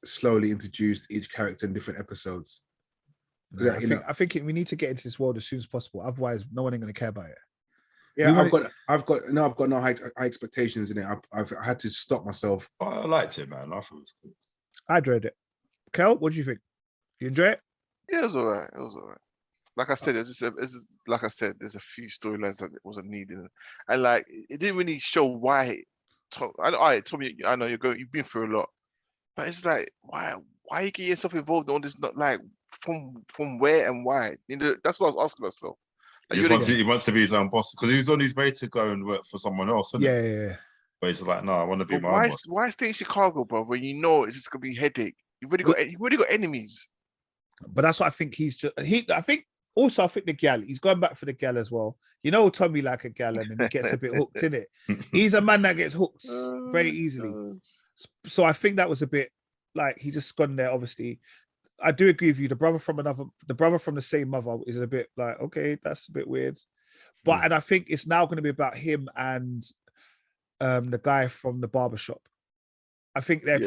slowly introduced each character in different episodes. I think we need to get into this world as soon as possible. Otherwise, no one ain't gonna care about it. Yeah, I've got no high expectations in it. I've had to stop myself. I liked it, man. I thought it was good. I enjoyed it. Kel, what do you think? You enjoy it? Yeah, it was all right. Like I said, like I said, there's a few storylines that wasn't needed, and like it didn't really show why. Tommy, I know you've been through a lot, but it's like why you get yourself involved in all this? Not like from where and why? That's what I was asking myself. Like, he wants to be his own boss because he was on his way to go and work for someone else. Yeah. But he's like, no, I want to be my own boss. Why stay in Chicago, bro? When you know it's just gonna be a headache. You've already got enemies. But that's what I think he's just. I think the gal. He's going back for the gal as well. You know, Tommy like a gal, and he gets a bit hooked in it. He's a man that gets hooked very easily. So I think that was a bit like he just gone there. Obviously, I do agree with you. The brother from the same mother is a bit like, okay, that's a bit weird. But and I think it's now going to be about him and the guy from the barbershop. I think they're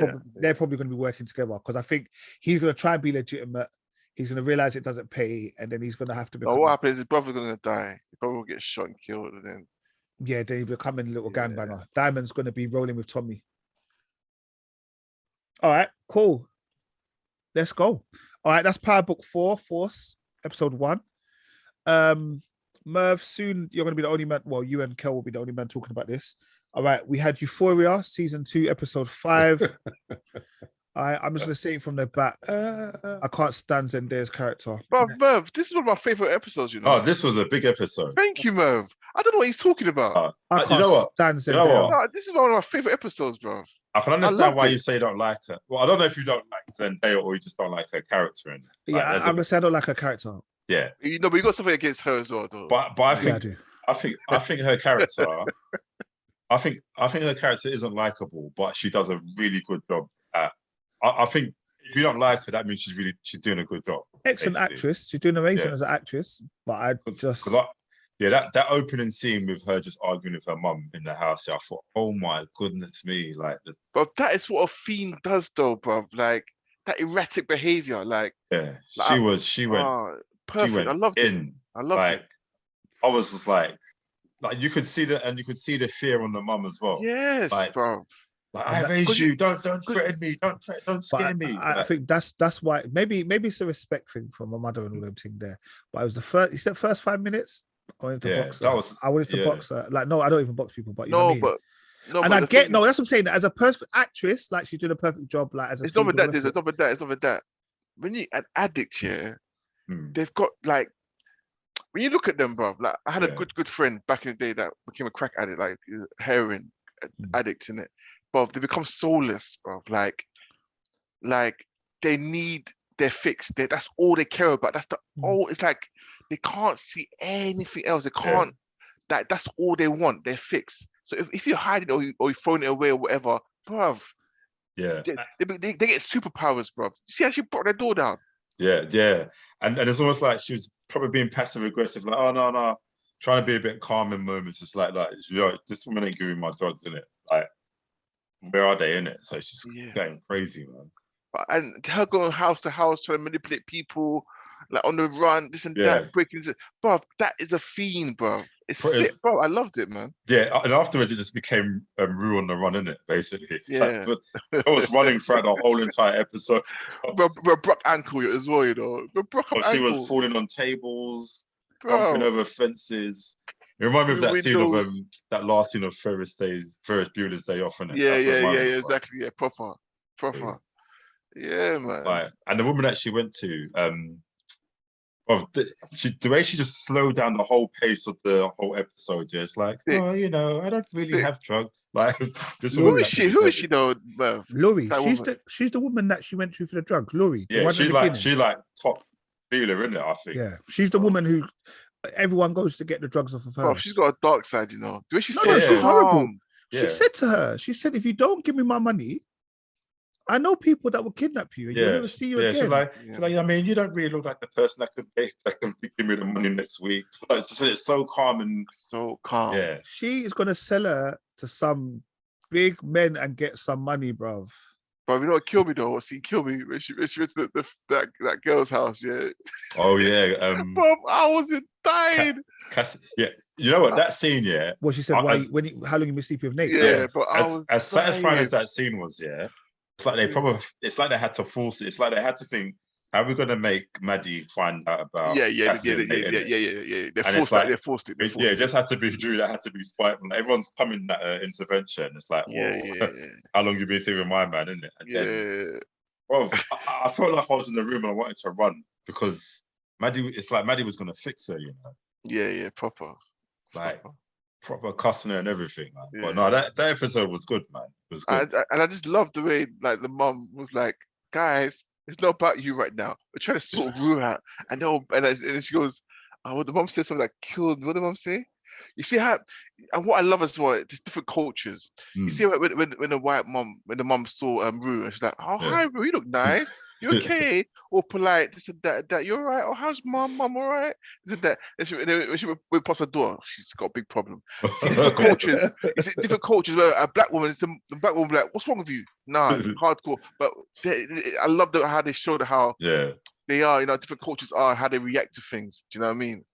probably going to be working together because I think he's going to try and be legitimate. He's going to realize it doesn't pay, and then he's going to have to become. What happens is his brother's going to die. He probably will get shot and killed, and then. Yeah, then he's becoming a little gangbanger. Diamond's going to be rolling with Tommy. All right, cool. Let's go. All right, that's Power Book 4, Force, episode 1. Merv, soon you're going to be the only man. Well, you and Kel will be the only man talking about this. All right, we had Euphoria, season 2, episode 5. I'm just going to say it from the back. I can't stand Zendaya's character. But Merv, this is one of my favorite episodes, you know. Oh, this was a big episode. Thank you, Merv. I don't know what he's talking about. I can't stand Zendaya. No, this is one of my favorite episodes, bro. I can understand why you say you don't like her. Well, I don't know if you don't like Zendaya or you just don't like her character in it. Like, I'm going to say I don't like her character. Yeah. You know, but you got something against her as well, though. But I think her character. I think her character isn't likable, but she does a really good job at. I think if you don't like her, that means she's doing a good job. Excellent actress. She's doing amazing as an actress. But that opening scene with her just arguing with her mum in the house, I thought, oh my goodness me, like. But that is what a fiend does, though, bro. Like that erratic behavior, like. Yeah, like, she went perfect. I loved it. I loved it. I was just like you could see the fear on the mum as well. Yes, bro. Like, I raised you. Don't threaten me. Don't scare me. I think that's why maybe it's a respect thing from my mother and all them thing there. But it was the first. You said first 5 minutes. I wanted to box her. I wanted to box her. Like, no, I don't even box people. But you know what I mean? That's what I'm saying. As a perfect actress, like she's doing a perfect job. Like as a it's not with that. It's not with that. When you an addict here, they've got like. When you look at them, bro, like I had a good friend back in the day that became a crack addict, like heroin addict in it. But they become soulless, bro. Like they need their fix. That's all they care about. That's it's like they can't see anything else. They can't. That's all they want. Their fix. So if you're hiding or you're throwing it away or whatever, bro. Yeah. They get superpowers, bro. You see how she brought their door down. Yeah. And it's almost like she was probably being passive aggressive, like, oh no, trying to be a bit calm in moments. It's like you know, this woman ain't giving my drugs in it. Like, where are they in it? So she's going crazy, man. And her going house to house trying to manipulate people, like on the run, this and that, breaking. Bro, that is a fiend, bro. It's sick, bro. I loved it, man. Yeah, and afterwards it just became Rue on the run, innit? Basically. Yeah. But I was running throughout the whole entire episode. Bro, broke ankle as well, you know. She was falling on tables, jumping over fences. It reminded me of that scene of that last scene of Ferris Bueller's Day Off, innit? Yeah, exactly. Yeah, proper. Yeah, man. Like, and the woman that she went to, the way she just slowed down the whole pace of the whole episode. Yeah, it's like, you know, I don't really have drugs. Like, who is she though? Laurie. She's the woman that she went to for the drugs. Laurie. Yeah, she's like top dealer, isn't it? I think. Yeah, she's the woman who everyone goes to get the drugs off of her. Bro, she's got a dark side, you know. The way she's horrible. She said to her, if you don't give me my money, I know people that will kidnap you and you'll never see you again. She's like, I mean, you don't really look like the person that can give me the money next week. Like, it's so calm and so calm. Yeah. She is gonna sell her to some big men and get some money, bruv. But you know what killed me though? What scene killed me? When she went to that girl's house, yeah. Oh yeah. Bro, I wasn't dying. Yeah. You know what? That scene, yeah. Well, she said, how long you been sleeping with Nate? Yeah, but I was as satisfying as that scene was, yeah. It's like they had to force it. It's like they had to think, how are we gonna make Maddie find out about yeah. They forced it. It just had to be Drew. That had to be spiteful. Everyone's coming at intervention. It's like, whoa, how long you been sitting with my man, isn't it? And then, bro, I felt like I was in the room and I wanted to run because Maddie. It's like Maddie was gonna fix her, you know. Yeah, proper. Like proper cussing her and everything. Man. But no, that episode was good, man. It was good. And I just loved the way like the mum was like, guys, it's not about you right now. We're trying to sort Rue out. And then she goes, the mum says something that killed me. What did the mum say? You see how, and what I love as well, just different cultures. You see when the mum saw Rue, and she's like, oh, hi Rue, you look nice. You okay? Or polite, this and that. You all right? Oh, how's mum all right? This and that. And when she went past her door, she's got a big problem. See, different cultures where a black woman, the black woman be like, what's wrong with you? Nah, hardcore. But I love how they showed how they are, you know, different cultures are, how they react to things. Do you know what I mean?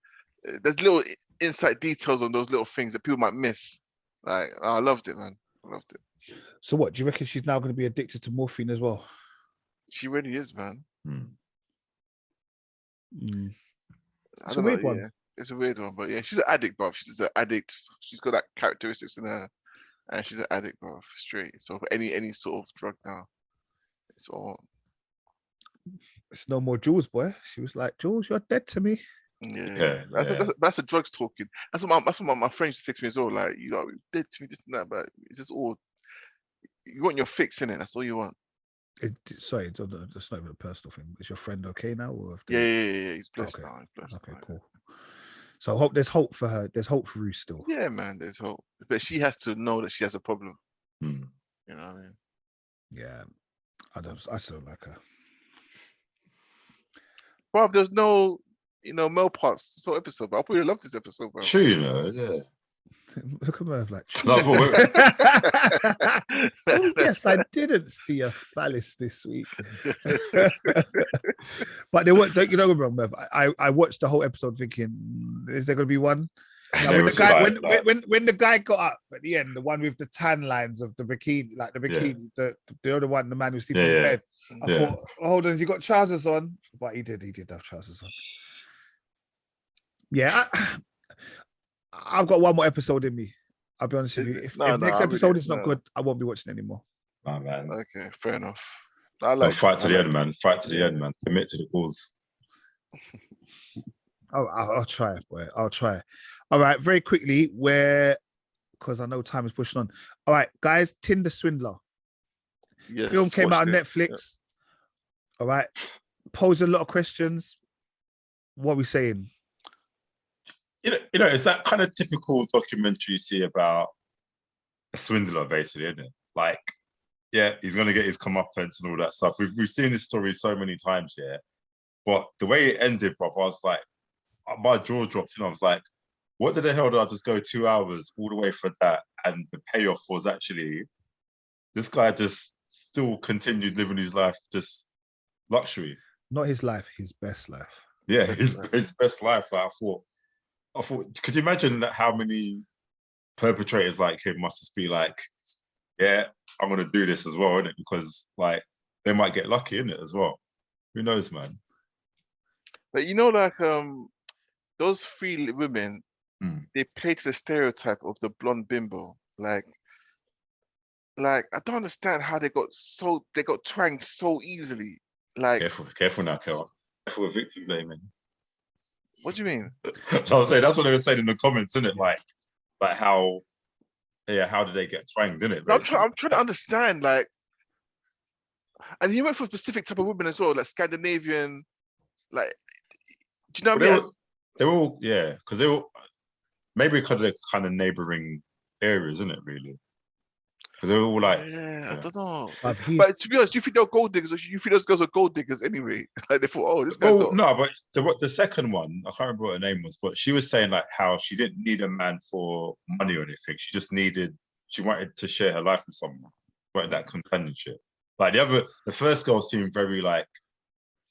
There's little insight details on those little things that people might miss. Like, I loved it, man. I loved it. So what, do you reckon she's now going to be addicted to morphine as well? She really is, man. It's a weird one. Yeah. It's a weird one, but yeah, she's an addict, bro. She's an addict. She's got that characteristics in her, and she's an addict, bro. Straight. So for any sort of drug now, it's all. It's no more Jules, boy. She was like, Jules, you're dead to me. Yeah. That's the drugs talking. That's what my friends say to me as well. Like, you know, you're dead to me, this and that, but it's just all. You want your fix in it. That's all you want. Sorry, it's not even a personal thing. Is your friend okay now? Or yeah, he's blessed now. Okay, cool. So there's hope for her. There's hope for Ruth still. Yeah, man, there's hope. But she has to know that she has a problem. You know what I mean? Yeah, I still like her. Bro, there's no, male parts this whole episode, but I probably love this episode, bro. Sure, yeah. Look at Merv like. Oh, yes, I didn't see a phallus this week. But they weren't. You know, wrong, Merv. I watched the whole episode thinking, is there going to be one? When the guy got up at the end, the one with the tan lines of the bikini, like the bikini, the other one, the man who's sleeping in bed. I thought, hold on, has he got trousers on? But he did have trousers on. Yeah. I've got one more episode in me. I'll be honest with you. If next episode is not good, I won't be watching anymore. Oh, man. Okay, fair enough. Fight to the end, man. Fight to the end, man. Commit to the cause. I'll try, boy. I'll try. All right, very quickly, because I know time is pushing on. All right, guys, Tinder Swindler. Yes, film came out on Netflix. All right, posed a lot of questions. What are we saying? You know, it's that kind of typical documentary you see about a swindler, basically, isn't it? Like, yeah, he's going to get his comeuppance and all that stuff. We've seen this story so many times, yeah. But the way it ended, bro, I was like, my jaw dropped, I was like, what the hell did I just go 2 hours all the way for that? And the payoff was actually, this guy just still continued living his life, just luxury. Not his life, his best life. Yeah, his best life. Like, I thought, could you imagine how many perpetrators like him must just be like, yeah, I'm going to do this as well, innit? Because, like, they might get lucky, innit, as well. Who knows, man? But, those three women, they play to the stereotype of the blonde bimbo. Like, I don't understand how they got twanged so easily. Like, careful now, Kel. Careful with victim blaming. What do you mean? I was saying that's what they were saying in the comments, isn't it? Like how did they get twanged, isn't it? I'm trying to understand, like, and he went for a specific type of women as well, like Scandinavian, like, do you know what I mean? They're all, because they were maybe because they're kind of neighboring areas, isn't it? Really, because they were all like, I don't know. But to be honest, you think they're gold diggers? Or you think those girls are gold diggers anyway? Like they thought, oh, this guy's not. No, but the second one, I can't remember what her name was, but she was saying like how she didn't need a man for money or anything. She wanted to share her life with someone, wanted that companionship. Like the first girl seemed very like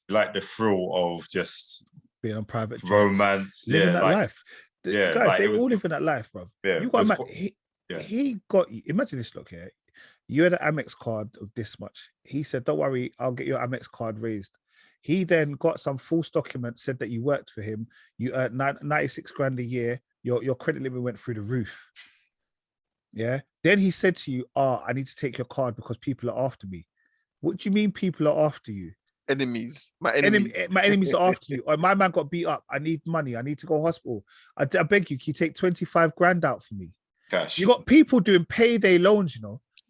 the thrill of just being on private romance, living that like, life. Yeah, guys, like, they all living that life, bro. Yeah, you got he got. Imagine this, look here. You had an Amex card of this much. He said, "Don't worry, I'll get your Amex card raised." He then got some false document, said that you worked for him. You earned 96 grand a year. Your credit limit went through the roof. Yeah. Then he said to you, I need to take your card because people are after me. What do you mean people are after you? Enemies. My enemies. My enemies are after you. Or my man got beat up. I need money. I need to go to hospital. I beg you, can you take 25 grand out for me? Cash. You got people doing payday loans,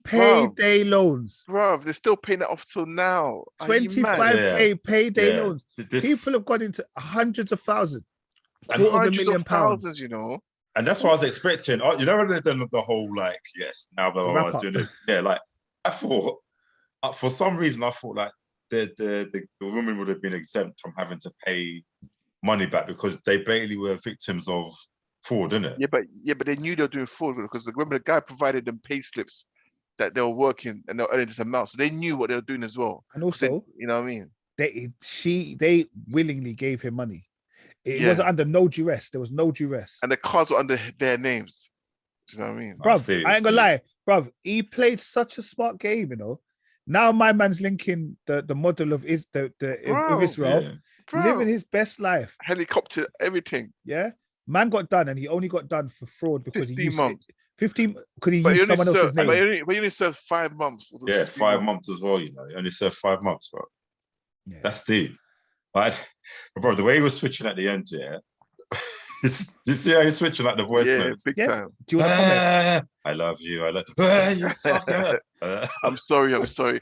Payday loans. Bro, they're still paying that off till now. 25k payday loans. People have gone into hundreds of thousands. £250,000, you know. And that's what I was expecting. You know, the whole like, yes, now that I was doing this. Yeah, like I thought, for some reason, I thought like the women would have been exempt from having to pay money back because they basically were victims of fraud, innit? Yeah, but they knew they were doing fraud because remember the guy provided them pay slips that they were working and they were earning this amount, so they knew what they were doing as well. And also, you know what I mean? They willingly gave him money. It wasn't under no duress. There was no duress. And the cards were under their names. Do you know what I mean? Bruv, I ain't gonna lie. Bruv, he played such a smart game, you know. Now my man's linking the model of Israel, living his best life. Helicopter, everything. Yeah. Man got done and he only got done for fraud because he used 15 because he used someone else's name. But you only served 5 months. Yeah, 5 months as well, you know. You only served 5 months, bro. Yeah. That's deep. But bro, the way he was switching at the end, yeah. You see how he's switching like the voice notes? Big time. Do you want to comment? I love you. You fucker. I'm sorry.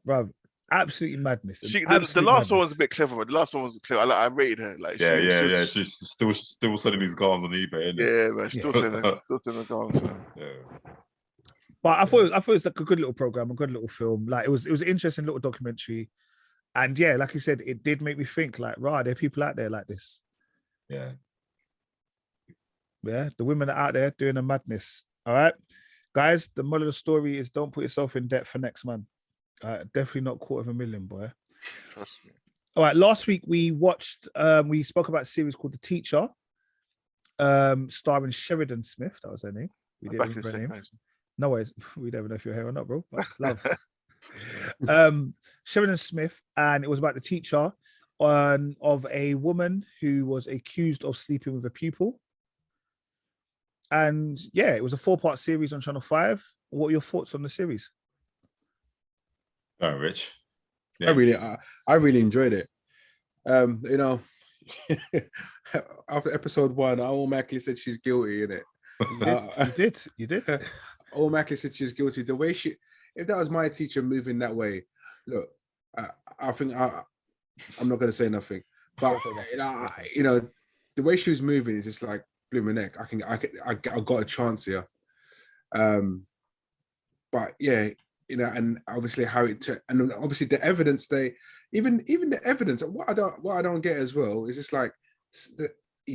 Bro, absolutely madness. The last one was a bit clever, but the last one was clever. I rated her. Like, she's still selling these garms on eBay, isn't it? Yeah, man, still selling garms. Yeah. But I thought it was like a good little program, a good little film. Like it was an interesting little documentary. And yeah, like you said, it did make me think like, right, there are people out there like this. Yeah. Yeah, the women are out there doing a madness. All right. Guys, the moral of the story is don't put yourself in debt for next month. Definitely not $250,000, boy. All right. Last week we watched, we spoke about a series called The Teacher, starring Sheridan Smith. That was her name. We didn't remember her name. No worries. We don't know if you're here or not, bro. But love. Sheridan Smith, and it was about the teacher of a woman who was accused of sleeping with a pupil. And yeah, it was a 4-part series on Channel 5. What are your thoughts on the series? Oh, Rich. Yeah. I really enjoyed it. You know, after episode 1, I automatically said she's guilty, innit? You did. I automatically said she's guilty. The way if that was my teacher moving that way, look, I think I'm not going to say nothing, but you know, the way she was moving is just like blew my neck. I got a chance here, but yeah, you know, and obviously and obviously the evidence even the evidence. What I don't get as well is just like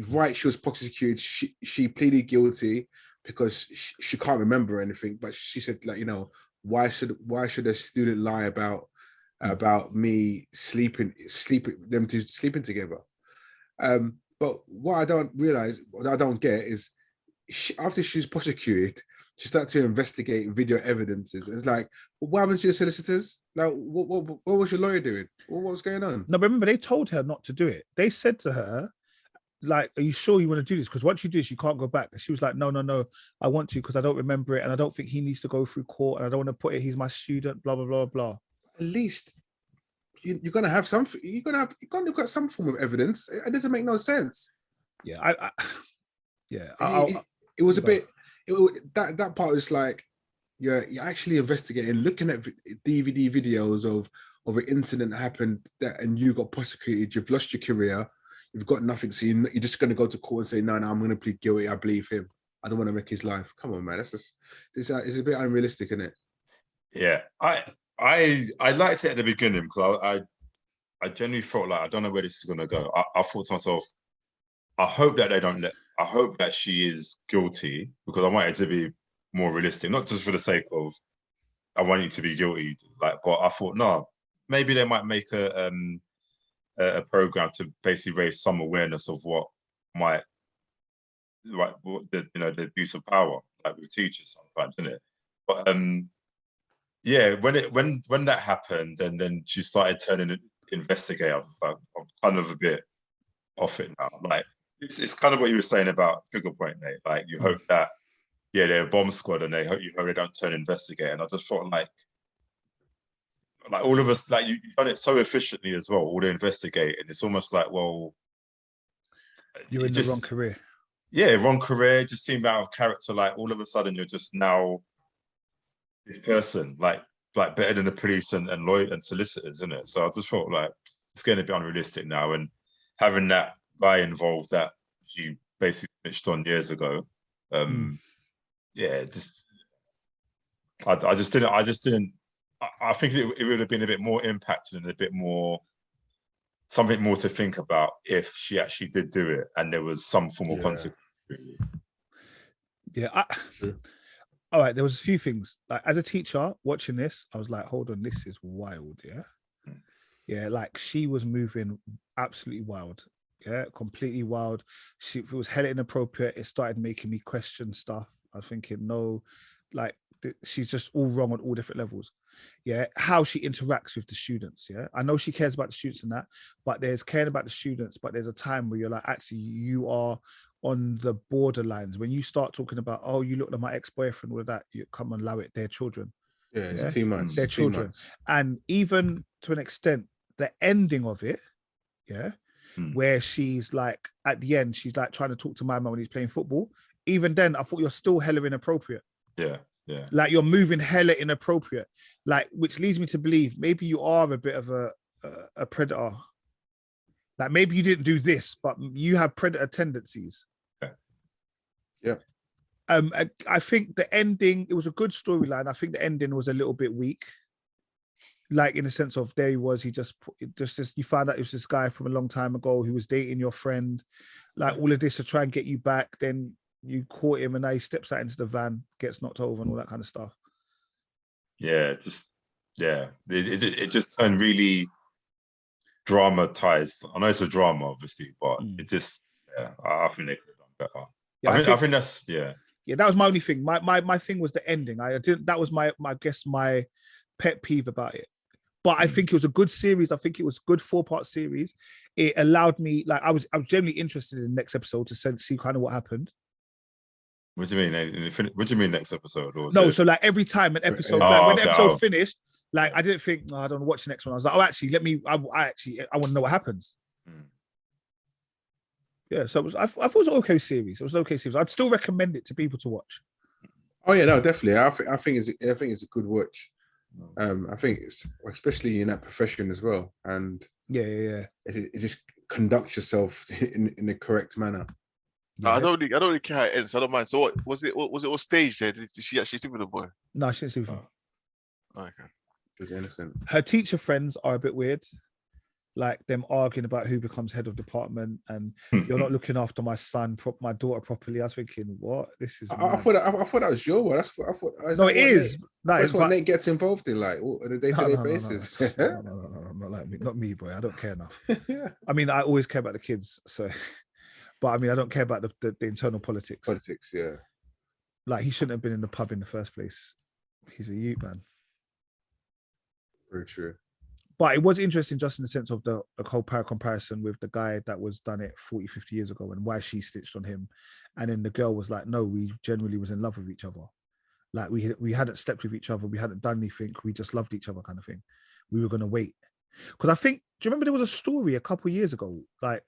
right. She was prosecuted. She pleaded guilty because she can't remember anything, but she said like, you know, why should a student lie about me sleeping together? But what I don't realize, what I don't get is after she's prosecuted, she started to investigate video evidences. It's like, what happened to your solicitors? Like, what was your lawyer doing? What was going on? No, remember they told her not to do it. They said to her, like, are you sure you want to do this? Because once you do this, you can't go back. And she was like, no, I want to because I don't remember it and I don't think he needs to go through court and I don't want to put it, he's my student, blah, blah, blah, blah. At least you're going to have something. You're going to look at some form of evidence. It doesn't make no sense. Yeah, it was a bit. That part was like, you're actually investigating, looking at DVD videos of an incident that happened and you got prosecuted. You've lost your career. You've got nothing, so you're just going to go to court and say, no, I'm going to plead guilty. I believe him. I don't want to wreck his life. Come on, man. That's just it's a bit unrealistic, isn't it? Yeah, I liked it at the beginning because I genuinely felt like I don't know where this is going to go. I thought to myself, I hope that I hope that she is guilty because I want it to be more realistic, not just for the sake of I want you to be guilty. Like, but I thought, no, maybe they might make a program to basically raise some awareness of what might, like, what the the abuse of power, like with teachers sometimes, isn't it? But yeah, when that happened, and then she started turning investigator, I'm kind of a bit off it now. Like, it's kind of what you were saying about Trigger Point, mate. Like, you hope that, yeah, they're a bomb squad, and you hope they don't turn investigator. And I just felt like all of us, like, you've done it so efficiently as well, all the investigating. It's almost like, well, you're in the wrong career. Yeah, wrong career. Just seemed out of character. Like, all of a sudden, you're just now this person, like better than the police and lawyers and solicitors, isn't it? So I just felt like it's going to be unrealistic now. And having that guy involved that she basically snitched on years ago, yeah, just I just didn't. I think it would have been a bit more impactful and a bit more, something more to think about if she actually did do it and there was some form of consequence. Yeah. All right, there was a few things. Like, as a teacher watching this, I was like, hold on, this is wild, yeah? Yeah, like, she was moving absolutely wild. Yeah, completely wild. It was hella inappropriate. It started making me question stuff. I was thinking, no, like, she's just all wrong on all different levels. Yeah, how she interacts with the students. Yeah, I know she cares about the students and that, but there's caring about the students, but there's a time where you're like, actually, you are on the borderlines. When you start talking about, oh, you look like my ex-boyfriend, all of that, you come and allow it. They're children. Yeah, it's too much. They're children. And even to an extent, the ending of it, yeah, where she's like, at the end, she's like trying to talk to my man when he's playing football. Even then, I thought you're still hella inappropriate. Yeah. Yeah. Like, you're moving hella inappropriate. Like, which leads me to believe maybe you are a bit of a predator. Like, maybe you didn't do this, but you have predator tendencies. Yeah. I think the ending, it was a good storyline. I think the ending was a little bit weak. Like, in the sense of, there he was, he just you found out it was this guy from a long time ago who was dating your friend. Like, all of this to try and get you back. Then you caught him and now he steps out into the van, gets knocked over and all that kind of stuff. Yeah, it just turned really dramatized. I know it's a drama, obviously, but it just, I think they could have done better. Yeah, I think that's, yeah, that was my only thing. My thing was the ending. That was my pet peeve about it. But I think it was a good series. I think it was a good 4-part series. It allowed me, like, I was generally interested in the next episode to see kind of what happened. What do you mean? What do you mean next episode? So like, every time an episode, when the episode finished, like, I didn't think, I don't want to watch the next one. I was like, oh, actually, I want to know what happens. Yeah, so I thought it was an okay series. It was an okay series. I'd still recommend it to people to watch. Oh yeah, no, definitely. I think it's a good watch. I think it's, especially in that profession as well. And yeah. It just conduct yourself in the correct manner. Yeah. I don't really care how it ends. I don't mind. So what was it? Was it all staged there? Did she actually sleep with the boy? No, she didn't sleep with him. Oh, okay. She was innocent. Her teacher friends are a bit weird. Like, them arguing about who becomes head of department, and you're not looking after my daughter properly. I was thinking, what? This is. I thought that was your one. I thought. No, it is. That's what Nate gets involved in, like, on a day-to-day basis. No, not like me. Not me, boy. I don't care enough. I mean, I always care about the kids, so. But I mean, I don't care about the internal politics. Politics, yeah. Like, he shouldn't have been in the pub in the first place. He's a youth, man. Very true. But it was interesting just in the sense of the whole comparison with the guy that was done it 40, 50 years ago, and why she stitched on him. And then the girl was like, no, we genuinely was in love with each other. Like, we hadn't slept with each other. We hadn't done anything. We just loved each other, kind of thing. We were going to wait. Because I think, do you remember there was a story a couple of years ago, like,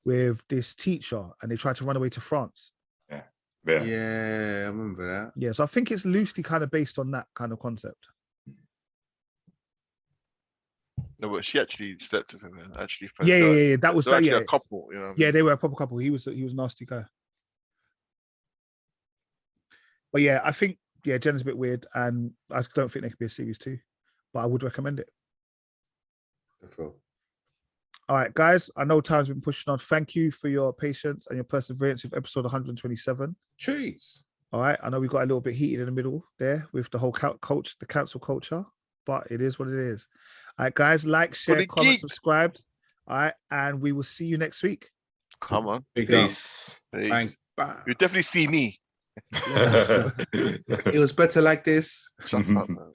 with this teacher, and they tried to run away to France? Yeah, I remember that. Yeah, so I think it's loosely kind of based on that kind of concept. No, but she actually slept with him. Actually, yeah. That was that. Yeah, a couple. You know. Yeah, they were a proper couple. He was a nasty guy. But yeah, I think Jen's a bit weird, and I don't think there could be a series 2, but I would recommend it. All right, guys, I know time's been pushing on. Thank you for your patience and your perseverance with episode 127. Cheers. All right. I know we got a little bit heated in the middle there with the whole the cancel culture, but it is what it is. All right, guys, like, share, comment, subscribe. All right, and we will see you next week. Come on. Peace. Peace. You definitely see me. It was better like this. Shut up, man.